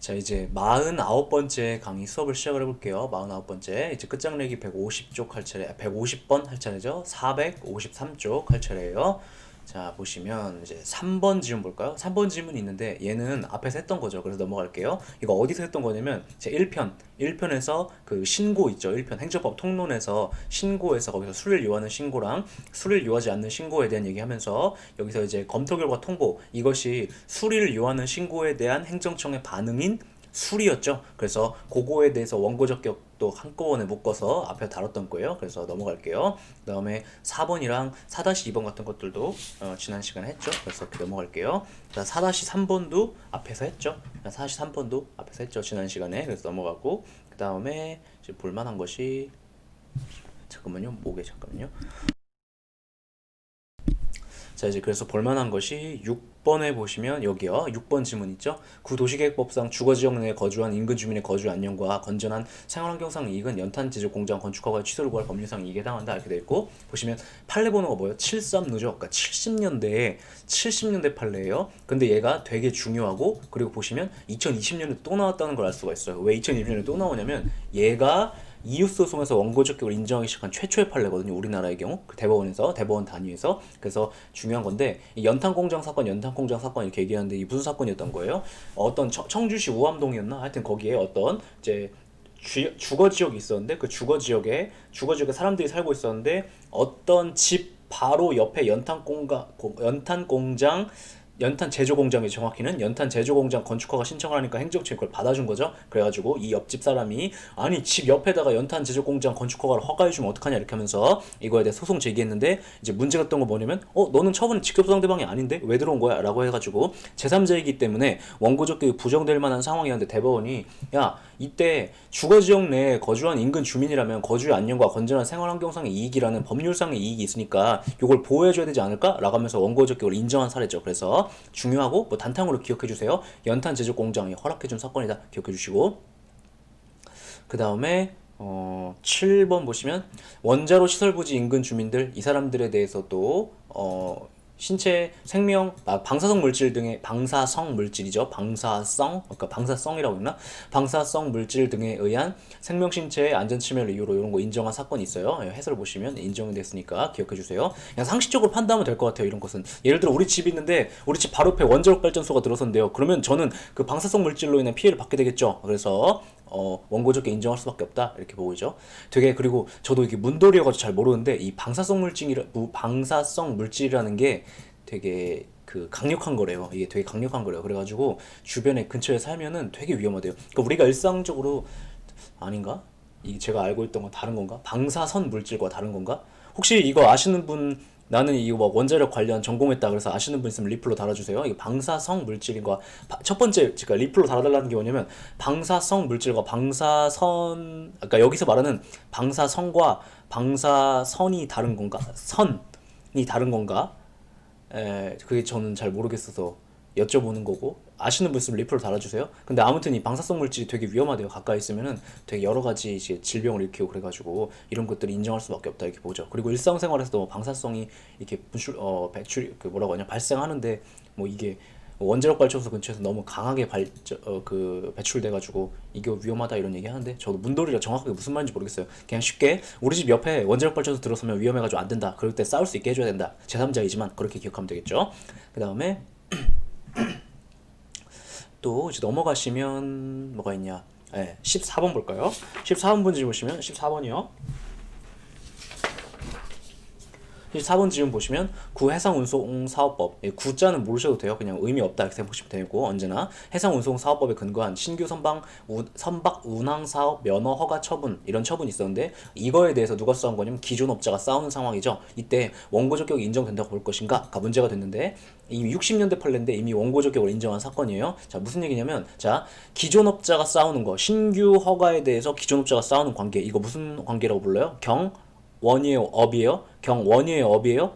자, 이제 49번째 강의 수업을 시작을 해볼게요. 49번째. 이제 끝장내기 150쪽 할 차례, 150번 할 차례죠. 453쪽 할 차례예요. 자, 보시면 이제 3번 지문 볼까요? 3번 지문이 있는데 얘는 앞에서 했던 거죠. 그래서 넘어갈게요. 이거 어디서 했던 거냐면 제 1편에서 그 신고 있죠. 1편 행정법 통론에서 신고에서 거기서 수리를 요하는 신고랑 수리를 요하지 않는 신고에 대한 얘기하면서 여기서 이제 검토 결과 통보, 이것이 수리를 요하는 신고에 대한 행정청의 반응인 수리였죠. 그래서 그거에 대해서 원고 적격도 한꺼번에 묶어서 앞에 다뤘던 거예요. 그래서 넘어갈게요. 그 다음에 4번이랑 4-2번 같은 것들도 지난 시간에 했죠. 그래서 이렇게 넘어갈게요. 4-3번도 앞에서 했죠. 4-3번도 앞에서 했죠. 지난 시간에. 그래서 넘어가고, 그 다음에 볼만한 것이, 잠깐만요. 목에 잠깐만요. 자, 이제 그래서 볼만한 것이 6번에 보시면 여기요. 6번 지문 있죠? 구도시계획법상 주거지역 내에 거주한 인근 주민의 거주 안녕과 건전한 생활환경상 이익은 연탄 제조 공장 건축허가 취소를 구할 법률상 이익에 해당한다 이렇게 되어 있고, 보시면 판례 번호가 뭐예요? 736죠. 그러니까 70년대 판례예요. 근데 얘가 되게 중요하고, 그리고 보시면 2020년에 또 나왔다는 걸 알 수가 있어요. 왜 2020년에 또 나오냐면 얘가 이웃소송에서 원고 적격을 인정하기 시작한 최초의 판례거든요. 우리나라의 경우 그 대법원 단위에서. 그래서 중요한 건데, 이 연탄공장 사건 이렇게 얘기하는데 이 무슨 사건이었던 거예요? 어떤 청주시 우암동이었나? 하여튼 거기에 어떤 이제 주거 지역이 있었는데, 그 주거 지역에 사람들이 살고 있었는데, 어떤 집 바로 옆에 연탄 제조 공장이, 정확히는 연탄 제조 공장 건축허가 신청을 하니까 행정처에 그걸 받아준 거죠. 그래가지고 이 옆집 사람이, 아니 집 옆에다가 연탄 제조 공장 건축허가를 허가해주면 어떡하냐 이렇게 하면서 이거에 대해 소송 제기했는데, 이제 문제가 됐던 거 뭐냐면, 너는 처분은 직급상대방이 아닌데 왜 들어온 거야? 라고 해가지고 제3자이기 때문에 원고적 교육 부정될 만한 상황이었는데, 대법원이 야, 이때 주거지역 내에 거주한 인근 주민이라면 거주의 안녕과 건전한 생활환경상의 이익이라는 법률상의 이익이 있으니까 이걸 보호해줘야 되지 않을까? 라고 하면서 원고적 교육을 인정한 사례죠. 그래서 중요하고, 뭐 단탕으로 기억해주세요. 연탄 제조 공장이 허락해준 사건이다. 기억해주시고, 그 다음에 7번 보시면 원자로 시설 부지 인근 주민들, 이 사람들에 대해서도 신체, 생명, 방사성 물질 등의, 방사성 물질이죠. 그러니까 방사성이라고 했나? 방사성 물질 등에 의한 생명 신체의 안전 침해를 이유로 이런 거 인정한 사건이 있어요. 해설을 보시면 인정이 됐으니까 기억해 주세요. 그냥 상식적으로 판단하면 될 것 같아요. 이런 것은 예를 들어 우리 집 있는데 우리 집 바로 옆에 원자력 발전소가 들어선대요. 그러면 저는 그 방사성 물질로 인한 피해를 받게 되겠죠. 그래서 원고적게 인정할 수밖에 없다 이렇게 보이죠. 되게, 그리고 저도 이게 문돌이어가지고 잘 모르는데 이 방사성 물질이라는 게 되게 그 강력한 거래요. 이게 되게 강력한 거래요. 그래가지고 주변에 근처에 살면은 되게 위험하대요. 그러니까 우리가 일상적으로, 아닌가? 이게 제가 알고 있던 건 다른 건가? 방사선 물질과 다른 건가? 혹시 이거 아시는 분, 나는 이거 뭐 원자력 관련 전공했다 그래서 아시는 분 있으면 리플로 달아주세요. 이게 방사성 물질인가? 첫 번째, 그러니까 리플로 달아달라는 게 뭐냐면, 방사성 물질과 방사선, 그러니까 여기서 말하는 방사성과 방사선이 다른 건가? 선이 다른 건가? 그게 저는 잘 모르겠어서 여쭤보는 거고, 아시는 분 있으면 리플로 달아주세요. 근데 아무튼 이 방사성 물질이 되게 위험하대요. 가까이 있으면은 되게 여러 가지 이제 질병을 일으키고, 그래가지고 이런 것들을 인정할 수밖에 없다 이렇게 보죠. 그리고 일상생활에서도 뭐 방사성이 이렇게 배출, 그 뭐라고 하냐, 발생하는데, 뭐 이게 원자력 발전소 근처에서 너무 강하게 배출돼가지고 이게 위험하다 이런 얘기 하는데, 저도 문돌이라 정확하게 무슨 말인지 모르겠어요. 그냥 쉽게 우리 집 옆에 원자력 발전소 들어서면 위험해가지고 안 된다. 그럴 때 싸울 수 있게 해줘야 된다. 제3자이지만 그렇게 기억하면 되겠죠. 그 다음에 또 이제 넘어가시면 뭐가 있냐? 14번 볼까요? 14번 문제 보시면, 14번이요. 4번 지문 보시면 구해상운송사업법, 구자는 모르셔도 돼요. 그냥 의미 없다 이렇게 생각하시면 되고, 언제나 해상운송사업법에 근거한 신규 선박 운항사업 면허 허가 처분, 이런 처분이 있었는데, 이거에 대해서 누가 싸운 거냐면 기존 업자가 싸우는 상황이죠. 이때 원고 적격이 인정된다고 볼 것인가가 문제가 됐는데, 이미 60년대 판례인데 이미 원고 적격을 인정한 사건이에요. 자, 무슨 얘기냐면, 자, 기존 업자가 싸우는 거, 신규 허가에 대해서 기존 업자가 싸우는 관계, 이거 무슨 관계라고 불러요? 원이에요, 업이에요? 경원이에요, 업이에요?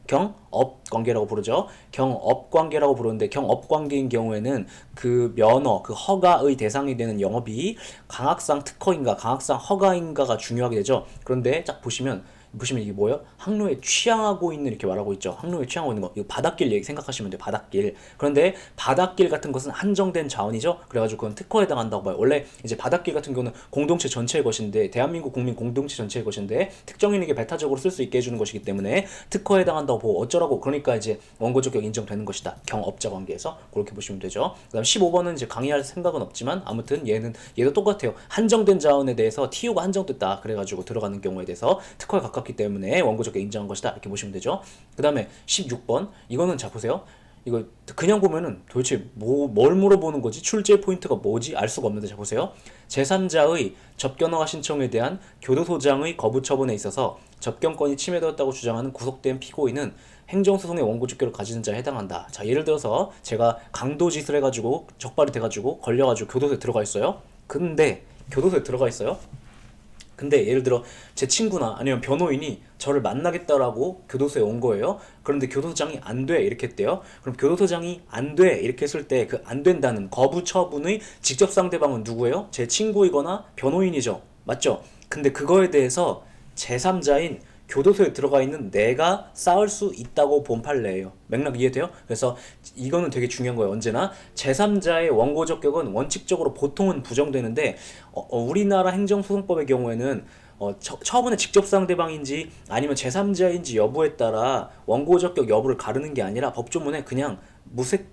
경업 관계라고 부르죠. 경업 관계라고 부르는데, 경업 관계인 경우에는 그 면허, 그 허가의 대상이 되는 영업이 강학상 특허인가 강학상 허가인가가 중요하게 되죠. 그런데 딱 보시면 보시면 이게 뭐예요? 항로에 취항하고 있는 이렇게 말하고 있죠. 항로에 취항하고 있는 거. 이거 바닷길 얘기 생각하시면 돼요. 바닷길. 그런데 바닷길 같은 것은 한정된 자원이죠. 그래가지고 그건 특허에 해당한다고 봐요. 원래 이제 바닷길 같은 경우는 공동체 전체의 것인데 대한민국 국민 공동체 전체의 것인데 특정인에게 배타적으로 쓸 수 있게 해주는 것이기 때문에 특허에 해당한다고 보고 어쩌라고 그러니까 이제 원고 적격 인정되는 것이다. 경업자 관계에서 그렇게 보시면 되죠. 그다음 15번은 이제 강의할 생각은 없지만 아무튼 얘도 똑같아요. 한정된 자원에 대해서 TU가 한정됐다. 그래가지고 들어가는 경우에 대해서 특허에 가깝기 때문에 원고 적격 인정한 것이다. 이렇게 보시면 되죠. 그 다음에 16번 이거는 자 보세요. 이거 그냥 보면은 도대체 뭘 물어보는 거지? 출제 포인트가 뭐지? 알 수가 없는데 자 보세요. 제3자의 접견허가 신청에 대한 교도소장의 거부 처분에 있어서 접견권이 침해되었다고 주장하는 구속된 피고인은 행정소송의 원고 적격을 가지는 자에 해당한다. 자 예를 들어서 제가 강도짓을 해가지고 적발이 돼가지고 걸려가지고 교도소에 들어가 있어요. 근데 교도소에 들어가 있어요. 근데 예를 들어 제 친구나 아니면 변호인이 저를 만나겠다라고 교도소에 온 거예요. 그런데 교도소장이 안 돼 이렇게 했대요. 그럼 교도소장이 안 돼 이렇게 했을 때 그 안 된다는 거부 처분의 직접 상대방은 누구예요? 제 친구이거나 변호인이죠. 맞죠? 근데 그거에 대해서 제3자인 교도소에 들어가 있는 내가 쌓을 수 있다고 본 판례예요. 맥락 이해돼요? 그래서 이거는 되게 중요한 거예요. 언제나 제3자의 원고 적격은 원칙적으로 보통은 부정되는데 우리나라 행정소송법의 경우에는 처분의 직접 상대방인지 아니면 제3자인지 여부에 따라 원고 적격 여부를 가르는 게 아니라 법조문에 그냥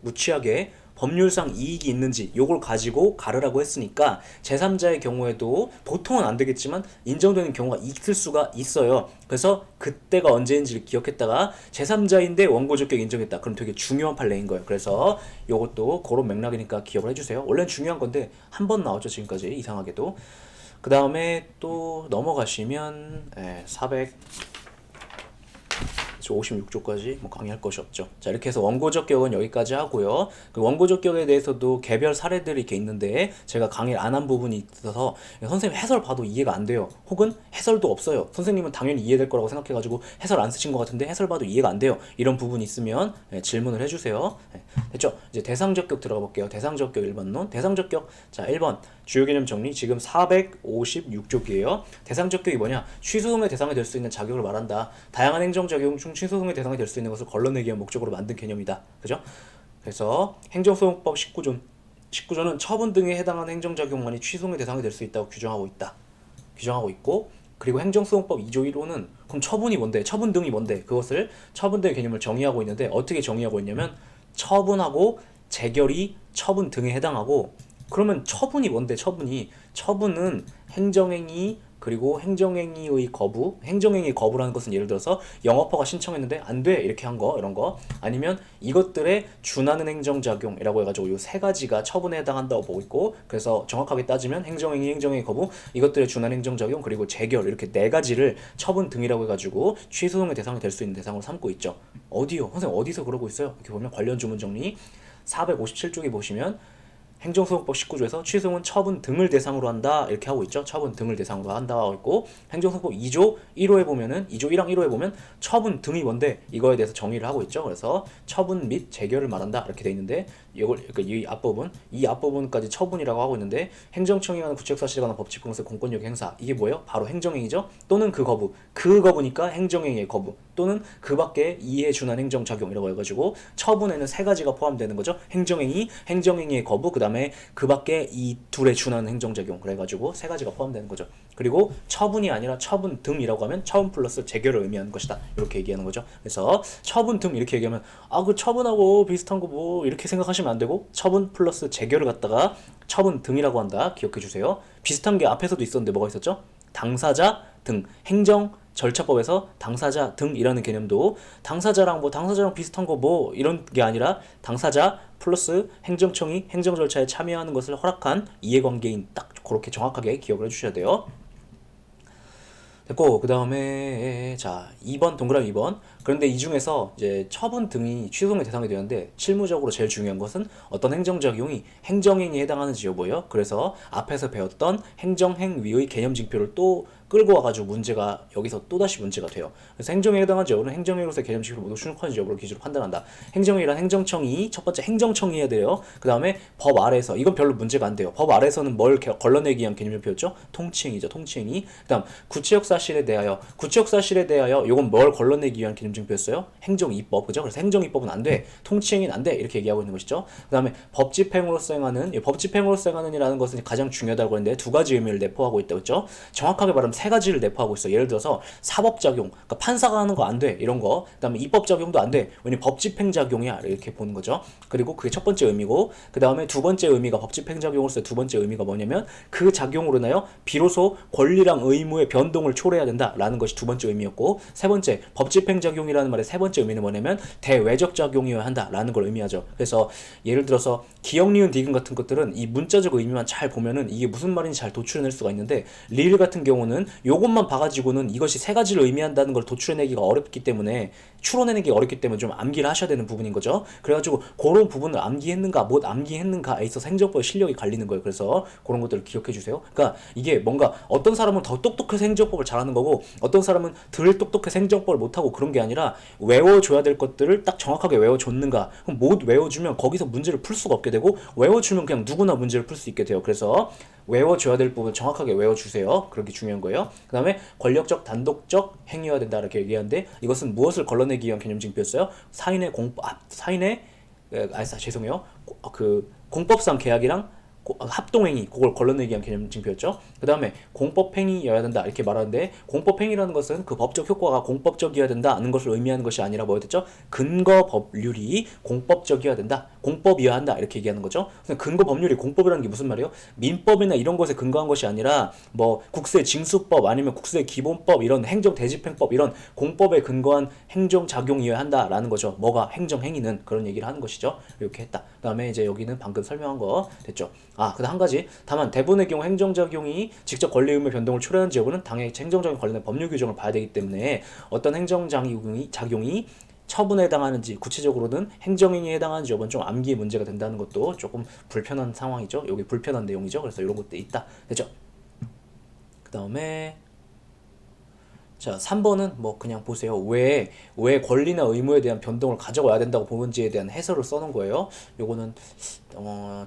무치하게 법률상 이익이 있는지 요걸 가지고 가르라고 했으니까 제3자의 경우에도 보통은 안 되겠지만 인정되는 경우가 있을 수가 있어요. 그래서 그때가 언제인지를 기억했다가 제3자인데 원고 적격 인정했다. 그럼 되게 중요한 판례인 거예요. 그래서 요것도 그런 맥락이니까 기억을 해주세요. 원래는 중요한 건데 한 번 나왔죠 지금까지 이상하게도. 그 다음에 또 넘어가시면 56조까지 뭐 강의할 것이 없죠. 자 이렇게 해서 원고 적격은 여기까지 하고요. 그 원고 적격에 대해서도 개별 사례들이 이렇게 있는데 제가 강의를 안 한 부분이 있어서 선생님 해설 봐도 이해가 안 돼요. 혹은 해설도 없어요. 선생님은 당연히 이해될 거라고 생각해가지고 해설 안 쓰신 것 같은데 해설 봐도 이해가 안 돼요. 이런 부분이 있으면 질문을 해주세요. 됐죠? 이제 대상 적격 들어가 볼게요. 대상 적격 1번론. 대상 적격 자 1번 주요 개념 정리 지금 456쪽이에요. 대상 적격이 뭐냐? 취소송의 대상이 될 수 있는 자격을 말한다. 다양한 행정 적용 중 취소송의 대상이 될 수 있는 것을 걸러내기 위한 목적으로 만든 개념이다. 그죠? 그래서 행정소송법 19조는 처분 등에 해당하는 행정작용만이 취소송의 대상이 될 수 있다고 규정하고 있고 그리고 행정소송법 2조 1호는 그럼 처분이 뭔데? 처분 등이 뭔데? 그것을 처분 등의 개념을 정의하고 있는데 어떻게 정의하고 있냐면 처분하고 재결이 처분 등에 해당하고 그러면 처분이 뭔데? 처분은 행정행위 그리고 행정행위의 거부, 행정행위 거부라는 것은 예를 들어서 영업허가 신청했는데 안 돼 이렇게 한 거 이런 거 아니면 이것들에 준하는 행정작용이라고 해가지고 이 세 가지가 처분에 해당한다고 보고 있고 그래서 정확하게 따지면 행정행위, 행정행위 거부 이것들에 준하는 행정작용 그리고 재결 이렇게 네 가지를 처분 등이라고 해가지고 취소송의 대상이 될 수 있는 대상으로 삼고 있죠. 어디요? 선생님 어디서 그러고 있어요? 이렇게 보면 관련 주문 정리 457쪽에 보시면 행정소송법 19조에서 취소는 처분 등을 대상으로 한다 이렇게 하고 있죠. 처분 등을 대상으로 한다 하고 있고 행정소송법 2조 1호에 보면은 2조 1항 1호에 보면 처분 등이 뭔데 이거에 대해서 정의를 하고 있죠. 그래서 처분 및 재결을 말한다 이렇게 돼 있는데 이걸 그러니까 이 앞부분까지 처분이라고 하고 있는데 행정청이 하는 구책사실에 관한 법칙 공세 공권력 행사 이게 뭐예요? 바로 행정행위죠. 또는 그 거부니까 행정행위의 거부 또는 그 밖에 이에 준한 행정작용이라고 해가지고 처분에는 세 가지가 포함되는 거죠. 행정행위, 행정행위의 거부 그다음에 그 밖에 이 둘에 준하는 행정작용 그래가지고 세 가지가 포함되는 거죠. 그리고 처분이 아니라 처분 등이라고 하면 처분 플러스 재결을 의미하는 것이다 이렇게 얘기하는 거죠. 그래서 처분 등 이렇게 얘기하면 그 처분하고 비슷한 거 뭐 이렇게 생각하시면 안 되고 처분 플러스 재결을 갖다가 처분 등이라고 한다 기억해 주세요. 비슷한 게 앞에서도 있었는데 뭐가 있었죠? 당사자 등 행정 절차법에서 당사자 등이라는 개념도 당사자랑 비슷한 거 뭐 이런 게 아니라 당사자 플러스 행정청이 행정 절차에 참여하는 것을 허락한 이해관계인 딱 그렇게 정확하게 기억을 해주셔야 돼요. 됐고 그 다음에 자 2번 동그라미 2번 그런데 이 중에서 이제 처분 등이 취소의 대상이 되는데 실무적으로 제일 중요한 것은 어떤 행정작용이 행정행위에 해당하는지 여부예요. 그래서 앞에서 배웠던 행정행위의 개념징표를 또 끌고 와가지고 문제가 여기서 또다시 문제가 돼요. 그래서 행정에 해당하지 여부는 행정행위로서의 개념징표를 모두 충족하는지 여부를 기준으로 판단한다. 행정행위란 행정청이 첫 번째 행정청이 해야 돼요. 그 다음에 법 아래에서 이건 별로 문제가 안 돼요. 법 아래에서는 뭘 걸러내기 위한 개념징표였죠? 통치행위죠. 통치행위. 그 다음 구체적 사실에 대하여 구체적 사실에 대하여 이건 뭘 걸러내기 위한 개념징표였어요? 행정입법. 그죠? 그래서 행정입법은 안 돼. 통치행위는 안 돼. 이렇게 얘기하고 있는 것이죠. 그 다음에 법집행으로서 행하는 법집행으로서 행하는이라는 것은 가장 중요하다고 했는데 두 가지 의미를 내포하고 있다고 했죠. 정확하게 말하면 세 가지를 내포하고 있어. 예를 들어서 사법작용, 그러니까 판사가 하는 거 안 돼. 이런 거. 그 다음에 입법작용도 안 돼. 왜냐면 법집행작용이야. 이렇게 보는 거죠. 그리고 그게 첫 번째 의미고 그 다음에 두 번째 의미가 법집행작용으로서의 두 번째 의미가 뭐냐면 그 작용으로 인하여 비로소 권리랑 의무의 변동을 초래해야 된다라는 것이 두 번째 의미였고 세 번째 법집행작용이라는 말의 세 번째 의미는 뭐냐면 대외적 작용이어야 한다라는 걸 의미하죠. 그래서 예를 들어서 기역, 니은, 디귿 같은 것들은 이 문자적 의미만 잘 보면은 이게 무슨 말인지 잘 도출해낼 수가 있는데 리을 같은 경우는 요것만 봐가지고는 이것이 세 가지를 의미한다는 걸 도출해내기가 어렵기 때문에 추론해내기 어렵기 때문에 좀 암기를 하셔야 되는 부분인 거죠. 그래가지고 그런 부분을 암기했는가 못 암기했는가에 있어서 행정법의 실력이 갈리는 거예요. 그래서 그런 것들을 기억해 주세요. 그러니까 이게 뭔가 어떤 사람은 더 똑똑해서 행정법을 잘하는 거고 어떤 사람은 덜 똑똑해서 행정법을 못하고 그런 게 아니라 외워줘야 될 것들을 딱 정확하게 외워줬는가. 그럼 못 외워주면 거기서 문제를 풀 수가 없게 되고 외워주면 그냥 누구나 문제를 풀 수 있게 돼요. 그래서 외워줘야 될 부분 정확하게 외워주세요. 그렇게 중요한 거예요. 그 다음에 권력적 단독적 행위여야 된다 이렇게 얘기하는데 이것은 무엇을 걸러내기 위한 개념징표였어요? 사인의 죄송해요. 그 공법상 계약이랑 합동행위 그걸 걸러내기 위한 개념징표였죠. 그 다음에 공법행위여야 된다 이렇게 말하는데 공법행위라는 것은 그 법적 효과가 공법적이어야 된다는 것을 의미하는 것이 아니라 뭐였죠? 근거 법률이 공법적이어야 된다, 공법이어야 한다 이렇게 얘기하는 거죠. 근거 법률이 공법이라는 게 무슨 말이에요? 민법이나 이런 것에 근거한 것이 아니라 뭐 국세 징수법 아니면 국세 기본법 이런 행정대집행법 이런 공법에 근거한 행정작용이어야 한다라는 거죠. 뭐가 행정행위는 그런 얘기를 하는 것이죠. 이렇게 했다. 그 다음에 이제 여기는 방금 설명한 거 됐죠. 그다음 한 가지. 다만 대부분의 경우 행정작용이 직접 권리 의무의 변동을 초래하는지 여부는 당연히 행정작용 관련된 법률 규정을 봐야 되기 때문에 어떤 행정작용이 처분에 해당하는지 구체적으로는 행정행위에 해당하는지 여부는 좀 암기의 문제가 된다는 것도 조금 불편한 상황이죠. 여기 불편한 내용이죠. 그래서 이런 것도 있다. 됐죠? 그 다음에 자, 3번은 뭐 그냥 보세요. 왜 권리나 의무에 대한 변동을 가져와야 된다고 보는지에 대한 해설을 써놓은 거예요. 요거는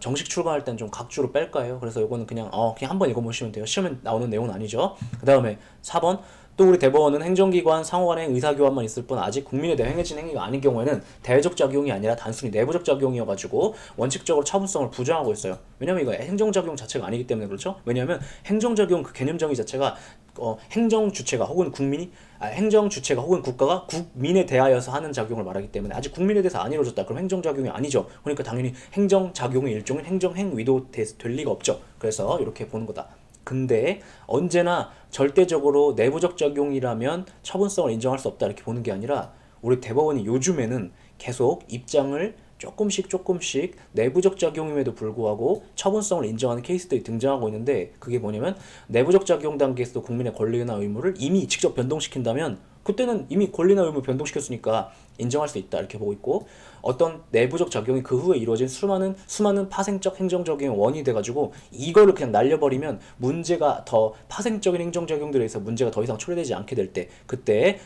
정식 출간할 땐 좀 각주로 뺄까요? 그래서 요거는 그냥 한번 읽어보시면 돼요. 시험에 나오는 내용은 아니죠. 그 다음에 4번 또 우리 대법원은 행정기관 상호간의 의사교환만 있을 뿐 아직 국민에 대해 행해진 행위가 아닌 경우에는 대외적 작용이 아니라 단순히 내부적 작용이어가지고 원칙적으로 처분성을 부정하고 있어요. 왜냐면 이거 행정작용 자체가 아니기 때문에 그렇죠. 왜냐면 행정작용 그 개념 정의 자체가 행정 주체가 혹은 행정 주체가 혹은 국가가 국민에 대하여서 하는 작용을 말하기 때문에 아직 국민에 대해서 안 이루어졌다. 그럼 행정작용이 아니죠. 그러니까 당연히 행정작용의 일종인 행정행위도 될 리가 없죠. 그래서 이렇게 보는 거다. 근데 언제나 절대적으로 내부적 작용이라면 처분성을 인정할 수 없다 이렇게 보는 게 아니라 우리 대법원이 요즘에는 계속 입장을 조금씩 내부적 작용임에도 불구하고 처분성을 인정하는 케이스들이 등장하고 있는데 그게 뭐냐면 내부적 작용 단계에서도 국민의 권리나 의무를 이미 직접 변동시킨다면 그때는 이미 권리나 의무 변동시켰으니까 인정할 수 있다 이렇게 보고 있고 어떤 내부적 작용이 그 후에 이루어진 수많은 파생적 행정적인 원인이 돼가지고 이거를 그냥 날려버리면 문제가 더 파생적인 행정작용들에 의해서 문제가 더 이상 초래되지 않게 될 때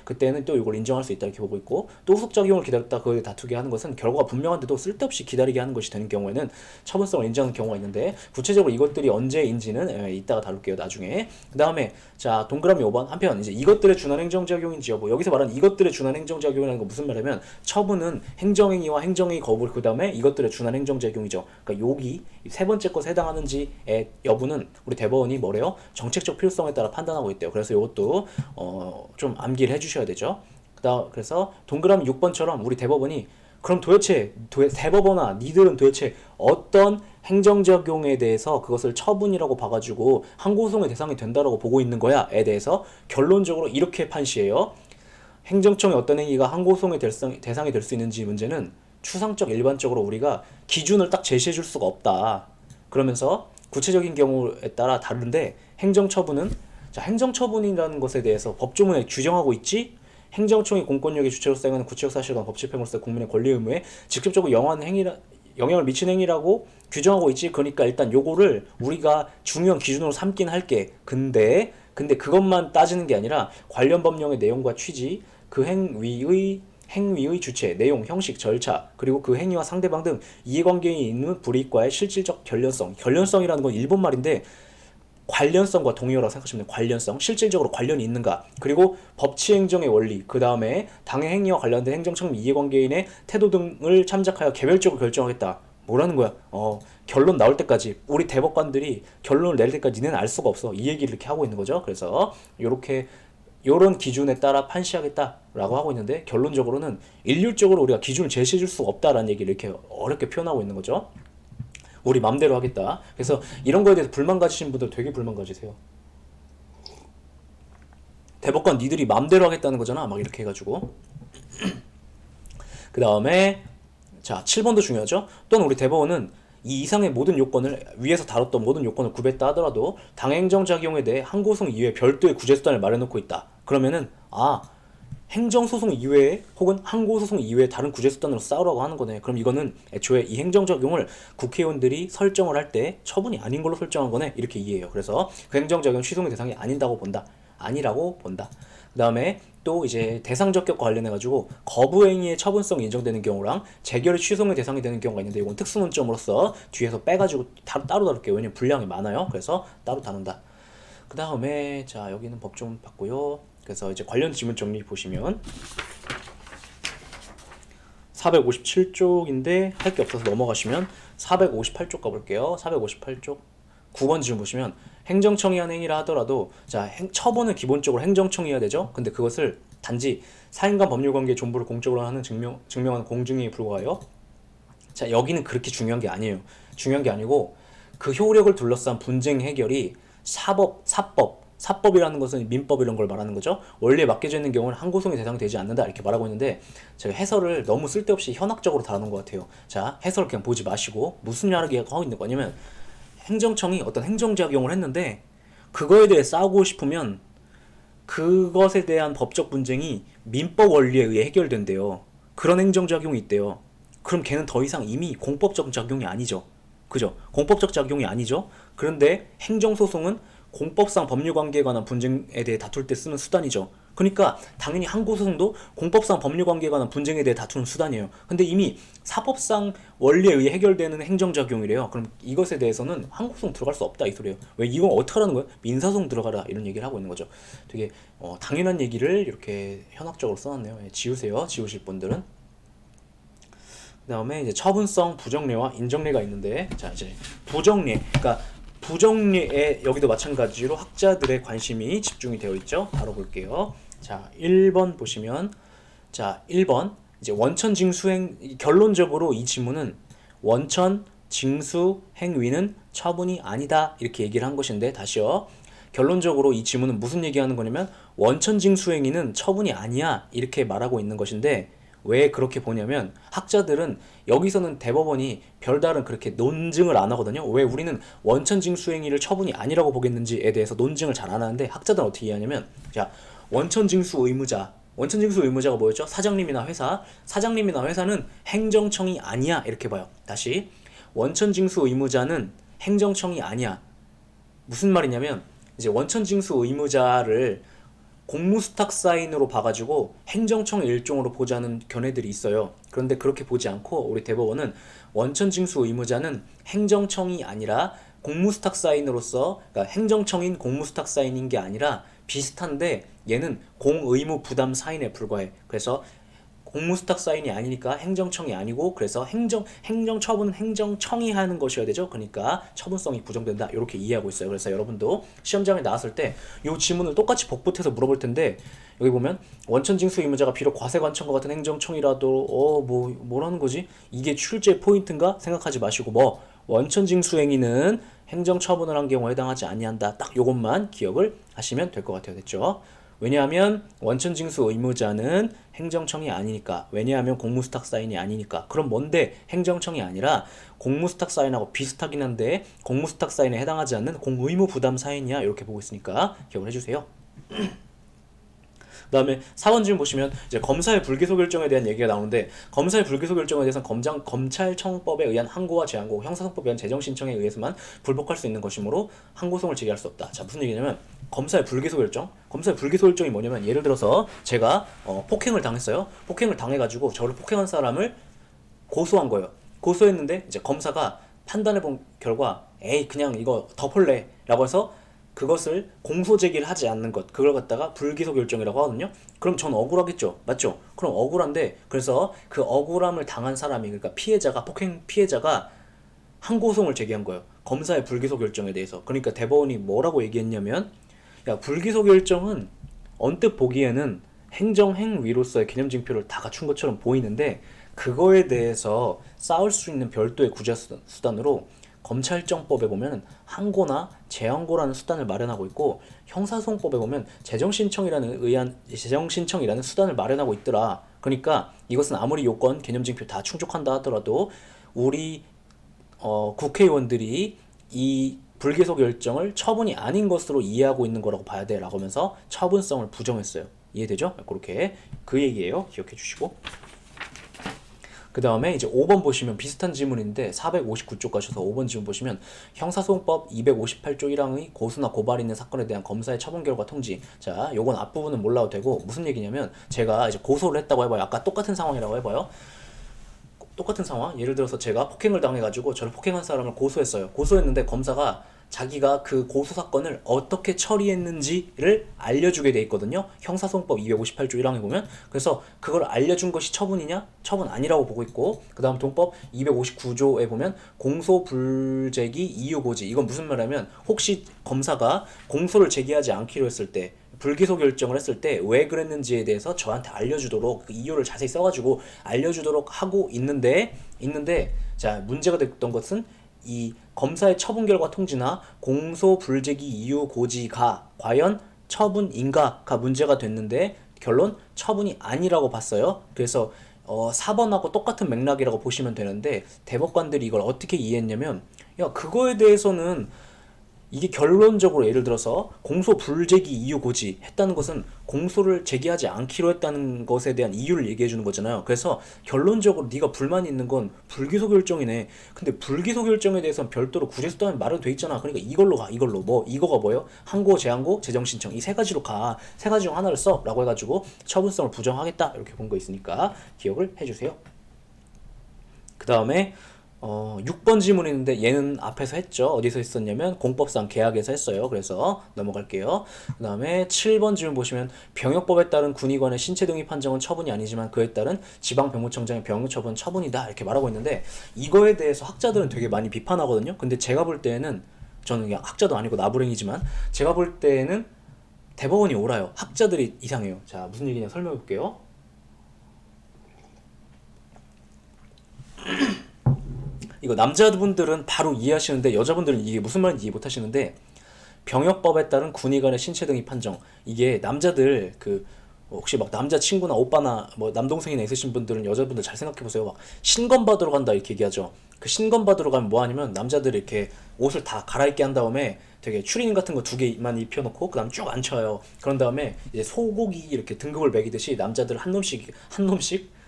그때는 또 이걸 인정할 수 있다 이렇게 보고 있고 또 후속작용을 기다렸다 그걸 다투게 하는 것은 결과가 분명한데도 쓸데없이 기다리게 하는 것이 되는 경우에는 처분성을 인정하는 경우가 있는데 구체적으로 이것들이 언제인지는 이따가 다룰게요 나중에. 그 다음에 자 동그라미 5번 한편 이제 이것들에 준한 행정작용인지 여부 여기서 말하는 이것들에 준한 행정작용이라는 건 무슨 말이냐면 처분은 행정행위와 행정행위 거부 그 다음에 이것들에 준한 행정작용이죠. 그러니까 여기 세 번째 것에 해당하는지의 여부는 우리 대법원이 뭐래요? 정책적 필요성에 따라 판단하고 있대요. 그래서 이것도 좀 암기를 해주셔야 되죠. 그래서 동그라미 6번처럼 우리 대법원이 그럼 도대체 대법원아 니들은 도대체 어떤 행정작용에 대해서 그것을 처분이라고 봐가지고 항고소의 대상이 된다라고 보고 있는 거야에 대해서 결론적으로 이렇게 판시해요. 행정청의 어떤 행위가 항고소의 대상이 될 수 있는지 문제는 추상적 일반적으로 우리가 기준을 딱 제시해 줄 수가 없다. 그러면서 구체적인 경우에 따라 다른데 행정처분은 행정처분이라는 것에 대해서 법조문에 규정하고 있지 행정청이 공권력의 주체로 수행하는 구체적 사실과 법 집행으로서 국민의 권리 의무에 직접적으로 영향을 미치는 행위라고 규정하고 있지. 그러니까 일단 요거를 우리가 중요한 기준으로 삼긴 할게. 근데 그것만 따지는 게 아니라 관련 법령의 내용과 취지, 그 행위의 주체, 내용, 형식, 절차, 그리고 그 행위와 상대방 등 이해관계에 있는 불이익과의 실질적 결련성이라는 건 일본 말인데 관련성과 동의어라고 생각하시면 돼요. 관련성, 실질적으로 관련이 있는가, 그리고 법치행정의 원리, 그 다음에 당의 행위와 관련된 행정청 이해관계인의 태도 등을 참작하여 개별적으로 결정하겠다. 뭐라는 거야? 결론 나올 때까지, 우리 대법관들이 결론을 내릴 때까지 니네는 알 수가 없어. 이 얘기를 이렇게 하고 있는 거죠. 그래서 요런 기준에 따라 판시하겠다라고 하고 있는데, 결론적으로는 일률적으로 우리가 기준을 제시해 줄 수가 없다라는 얘기를 이렇게 어렵게 표현하고 있는 거죠. 우리 맘대로 하겠다. 그래서 이런 거에 대해서 불만 가지신 분들 되게 불만 가지세요. 대법관 니들이 맘대로 하겠다는 거잖아. 막 이렇게 해가지고. 그 다음에 자 7번도 중요하죠. 또는 우리 대법원은 이 이상의 모든 요건을, 위에서 다뤘던 모든 요건을 구별했다 하더라도 당행정작용에 대해 항고소송 이외에 별도의 구제수단을 마련해놓고 있다. 그러면은 행정소송 이외에 혹은 항고소송 이외에 다른 구제수단으로 싸우라고 하는 거네. 그럼 이거는 애초에 이 행정적용을 국회의원들이 설정을 할 때 처분이 아닌 걸로 설정한 거네. 이렇게 이해해요. 그래서 그 행정적용 취소의 대상이 아니라고 본다. 그 다음에 또 이제 대상적격과 관련해가지고 거부행위의 처분성이 인정되는 경우랑 재결의 취소의 대상이 되는 경우가 있는데, 이건 특수문점으로서 뒤에서 빼가지고 따로 다룰게요. 왜냐면 분량이 많아요. 그래서 따로 다룬다. 그 다음에 자 여기는 법 좀 봤고요. 그래서 이제 관련 지문 정리 보시면 457쪽인데 할 게 없어서 넘어가시면 458쪽 가볼게요. 458쪽 9번 지문 보시면 행정청이 한 행위라 하더라도 처분은 기본적으로 행정청이 해야 되죠. 근데 그것을 단지 사인간 법률관계의 존부를 공적으로 하는 증명하는 공증에 불과하여, 자 여기는 그렇게 중요한 게 아니에요. 중요한 게 아니고 그 효력을 둘러싼 분쟁 해결이 사법이라는 것은 민법 이런 걸 말하는 거죠. 원리에 맡겨져 있는 경우는 항고소송의 대상이 되지 않는다 이렇게 말하고 있는데, 제가 해설을 너무 쓸데없이 현학적으로 다루는 것 같아요. 자 해설을 그냥 보지 마시고 무슨 이야기가 하고 있는 거냐면, 행정청이 어떤 행정작용을 했는데 그거에 대해 싸우고 싶으면 그것에 대한 법적 분쟁이 민법 원리에 의해 해결된대요. 그런 행정작용이 있대요. 그럼 걔는 더 이상 이미 공법적 작용이 아니죠. 그죠? 공법적 작용이 아니죠. 그런데 행정소송은 공법상 법률관계에 관한 분쟁에 대해 다툴 때 쓰는 수단이죠. 그러니까 당연히 항고소송도 공법상 법률관계에 관한 분쟁에 대해 다투는 수단이에요. 근데 이미 사법상 원리에 의해 해결되는 행정작용이래요. 그럼 이것에 대해서는 항고소송 들어갈 수 없다 이 소리예요. 왜 이건 어떻게 하라는 거예요? 민사소송 들어가라 이런 얘기를 하고 있는 거죠. 되게 당연한 얘기를 이렇게 현학적으로 써놨네요. 지우세요. 지우실 분들은. 그 다음에 이제 처분성, 부정례와 인정례가 있는데, 자 이제 부정례에 여기도 마찬가지로 학자들의 관심이 집중이 되어 있죠. 다뤄볼게요. 자 1번 보시면, 자 1번 이제 원천 징수행, 결론적으로 이 지문은 원천 징수 행위는 처분이 아니다 이렇게 얘기를 한 것인데, 다시요. 결론적으로 이 지문은 무슨 얘기하는 거냐면 원천 징수 행위는 처분이 아니야 이렇게 말하고 있는 것인데, 왜 그렇게 보냐면 학자들은 여기서는 대법원이 별다른 그렇게 논증을 안 하거든요. 왜 우리는 원천 징수 행위를 처분이 아니라고 보겠는지에 대해서 논증을 잘 안 하는데, 학자들은 어떻게 이해하냐면, 자 원천 징수 의무자가 뭐였죠? 사장님이나 회사는 행정청이 아니야 이렇게 봐요. 다시, 원천 징수 의무자는 행정청이 아니야. 무슨 말이냐면 이제 원천 징수 의무자를 공무수탁 사인으로 봐가지고 행정청 일종으로 보자는 견해들이 있어요. 그런데 그렇게 보지 않고 우리 대법원은 원천 징수 의무자는 행정청이 아니라 공무수탁 사인으로서, 그러니까 행정청인 공무수탁 사인인 게 아니라 비슷한데 얘는 공의무 부담 사인에 불과해. 그래서 공무수탁 사인이 아니니까 행정청이 아니고, 그래서 행정처분은 행정청이 하는 것이어야 되죠. 그러니까 처분성이 부정된다 이렇게 이해하고 있어요. 그래서 여러분도 시험장에 나왔을 때 이 지문을 똑같이 복붙해서 물어볼 텐데, 여기 보면 원천징수 의무자가 비록 과세관청과 같은 행정청이라도 뭐라는 거지? 이게 출제 포인트인가 생각하지 마시고, 원천징수 행위는 행정처분을 한 경우에 해당하지 아니한다. 딱 요것만 기억을 하시면 될 것 같아요. 됐죠? 왜냐하면 원천징수 의무자는 행정청이 아니니까. 왜냐하면 공무수탁 사인이 아니니까. 그럼 뭔데? 행정청이 아니라 공무수탁 사인하고 비슷하긴 한데 공무수탁 사인에 해당하지 않는 공의무 부담 사인이야. 이렇게 보고 있으니까 기억을 해주세요. 그다음에 4번 질문 보시면 이제 검사의 불기소 결정에 대한 얘기가 나오는데, 검사의 불기소 결정에 대해서는 검찰청법에 의한 항고와 재항고, 형사소송법에 의한 재정 신청에 의해서만 불복할 수 있는 것이므로 항고송을 제기할 수 없다. 자, 무슨 얘기냐면 검사의 불기소 결정. 검사의 불기소 결정이 뭐냐면, 예를 들어서 제가 폭행을 당했어요. 폭행을 당해가지고 저를 폭행한 사람을 고소한 거예요. 고소했는데 이제 검사가 판단해 본 결과, 에이 그냥 이거 덮을래 라고 해서 그것을 공소 제기를 하지 않는 것, 그걸 갖다가 불기소 결정이라고 하거든요. 그럼 전 억울하겠죠, 맞죠? 그럼 억울한데, 그래서 그 억울함을 당한 사람이, 그러니까 피해자가, 폭행 피해자가 항고송을 제기한 거예요, 검사의 불기소 결정에 대해서. 그러니까 대법원이 뭐라고 얘기했냐면, 야, 불기소 결정은 언뜻 보기에는 행정행위로서의 개념증표를 다 갖춘 것처럼 보이는데, 그거에 대해서 싸울 수 있는 별도의 구제수단으로 검찰청법에 보면 항고나 재항고라는 수단을 마련하고 있고, 형사소송법에 보면 재정신청이라는 수단을 마련하고 있더라. 그러니까 이것은 아무리 요건, 개념증표 다 충족한다 하더라도 우리 국회의원들이 이 불기소 결정을 처분이 아닌 것으로 이해하고 있는 거라고 봐야 돼 라고 하면서 처분성을 부정했어요. 이해되죠? 그렇게 그 얘기예요. 기억해 주시고. 그 다음에 이제 5번 보시면 비슷한 질문인데 459쪽 가셔서 5번 질문 보시면, 형사소송법 258조 1항의 고소나 고발이 있는 사건에 대한 검사의 처분 결과 통지. 자, 요건 앞부분은 몰라도 되고, 무슨 얘기냐면 제가 이제 고소를 했다고 해봐요. 아까 똑같은 상황이라고 해봐요. 똑같은 상황, 예를 들어서 제가 폭행을 당해가지고 저를 폭행한 사람을 고소했어요. 고소했는데 검사가 자기가 그 고소 사건을 어떻게 처리했는지를 알려주게 돼 있거든요. 형사소송법 258조 1항에 보면. 그래서 그걸 알려준 것이 처분이냐? 처분 아니라고 보고 있고, 그 다음 동법 259조에 보면 공소불제기 이유고지. 이건 무슨 말이냐면, 혹시 검사가 공소를 제기하지 않기로 했을 때, 불기소 결정을 했을 때 왜 그랬는지에 대해서 저한테 알려주도록, 그 이유를 자세히 써가지고 알려주도록 하고 있는데 자, 문제가 됐던 것은 이 검사의 처분 결과 통지나 공소 불제기 이유 고지가 과연 처분인가가 문제가 됐는데, 결론 처분이 아니라고 봤어요. 그래서 4번하고 똑같은 맥락이라고 보시면 되는데, 대법관들이 이걸 어떻게 이해했냐면, 야, 그거에 대해서는 이게 결론적으로 예를 들어서 공소 불제기 이유 고지 했다는 것은 공소를 제기하지 않기로 했다는 것에 대한 이유를 얘기해 주는 거잖아요. 그래서 결론적으로 네가 불만이 있는 건 불기소 결정이네. 근데 불기소 결정에 대해서는 별도로 구제수단이 마련돼 있잖아. 그러니까 이걸로 가. 이걸로. 뭐 이거가 뭐예요? 항고, 재항고, 재정신청, 이 세 가지로 가. 세 가지 중 하나를 써 라고 해가지고 처분성을 부정하겠다 이렇게 본 거 있으니까 기억을 해주세요. 그 다음에 6번 질문인데 얘는 앞에서 했죠. 어디서 했었냐면 공법상 계약에서 했어요. 그래서 넘어갈게요. 그 다음에 7번 질문 보시면, 병역법에 따른 군의관의 신체 등의 판정은 처분이 아니지만 그에 따른 지방병무청장의 병역처분 처분이다 이렇게 말하고 있는데, 이거에 대해서 학자들은 되게 많이 비판하거든요. 근데 제가 볼 때는, 저는 그냥 학자도 아니고 나부랭이지만 제가 볼 때는 대법원이 옳아요. 학자들이 이상해요. 자, 무슨 얘기냐 설명해 볼게요. 이거 남자분들은 바로 이해하시는데 여자분들은 이게 무슨 말인지 이해 못하시는데, 병역법에 따른 군의관의 신체 등의 판정, 이게 남자들 혹시 막 남자 친구나 오빠나 뭐 남동생이나 있으신 분들은, 여자분들 잘 생각해 보세요. 막 신검 받으러 간다 이렇게 얘기하죠. 그 신검 받으러 가면 뭐 하냐면, 남자들이 이렇게 옷을 다 갈아입게 한 다음에 되게 추리닝 같은 거 2개만 입혀놓고 그다음 쭉 앉혀요. 그런 다음에 이제 소고기 이렇게 등급을 매기듯이 남자들 한 명씩 한 분씩,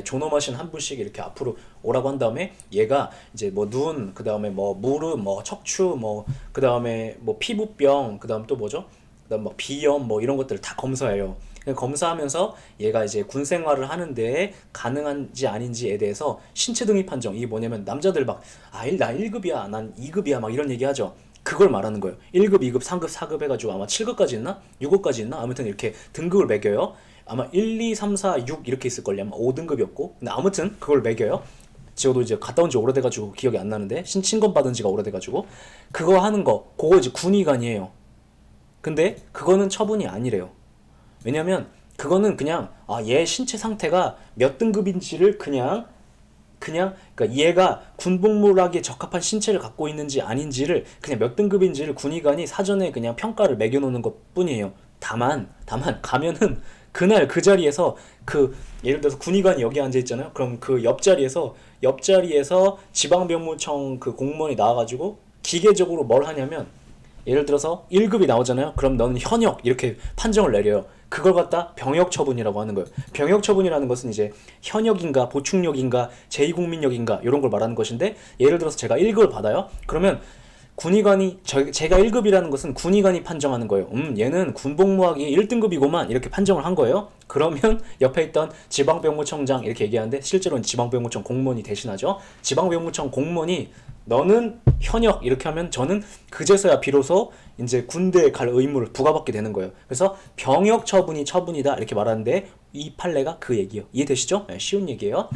존엄하신 한 분씩 이렇게 앞으로 오라고 한 다음에, 얘가 이제 뭐 눈, 그 다음에 뭐 무릎, 뭐 척추, 뭐 그 다음에 뭐 피부병, 그 다음 또 뭐죠? 그 다음 뭐 비염, 뭐 이런 것들을 다 검사해요. 검사하면서 얘가 이제 군 생활을 하는데 가능한지 아닌지에 대해서 신체 등위 판정, 이게 뭐냐면 남자들 막 나 1급이야, 난 2급이야 막 이런 얘기 하죠. 그걸 말하는 거예요. 1급, 2급, 3급, 4급 해가지고 아마 7급까지 있나? 6급까지 있나? 아무튼 이렇게 등급을 매겨요. 아마 1, 2, 3, 4, 6 이렇게 있을 걸요. 아마 5등급이었고. 근데 아무튼 그걸 매겨요. 저도 이제 갔다 온 지 오래돼가지고 기억이 안 나는데, 신검 받은 지가 오래돼가지고 그거 하는 거, 그거 이제 군의관이에요. 근데 그거는 처분이 아니래요. 왜냐면 그거는 그냥 얘 신체 상태가 몇 등급인지를 그러니까 얘가 군복무하기에 적합한 신체를 갖고 있는지 아닌지를, 그냥 몇 등급인지를 군의관이 사전에 그냥 평가를 매겨놓는 것 뿐이에요. 다만 가면은 그날 그 자리에서 예를 들어서 군의관이 여기 앉아 있잖아요. 그럼 그 옆자리에서 지방병무청 그 공무원이 나와가지고 기계적으로 뭘 하냐면, 예를 들어서 1급이 나오잖아요. 그럼 너는 현역 이렇게 판정을 내려요. 그걸 갖다 병역 처분이라고 하는 거예요. 병역 처분이라는 것은 이제 현역인가 보충역인가 제2국민역인가 이런 걸 말하는 것인데, 예를 들어서 제가 1급을 받아요. 그러면 군의관이 제가 1급이라는 것은 군의관이 판정하는 거예요. 얘는 군복무하기 1등급이고만 이렇게 판정을 한 거예요. 그러면 옆에 있던 지방병무청장 이렇게 얘기하는데, 실제로는 지방병무청 공무원이 대신하죠. 지방병무청 공무원이 너는 현역 이렇게 하면 저는 그제서야 비로소 이제 군대에 갈 의무를 부과받게 되는 거예요. 그래서 병역 처분이 처분이다 이렇게 말하는데, 이 판례가 그 얘기예요. 이해되시죠? 네, 쉬운 얘기예요.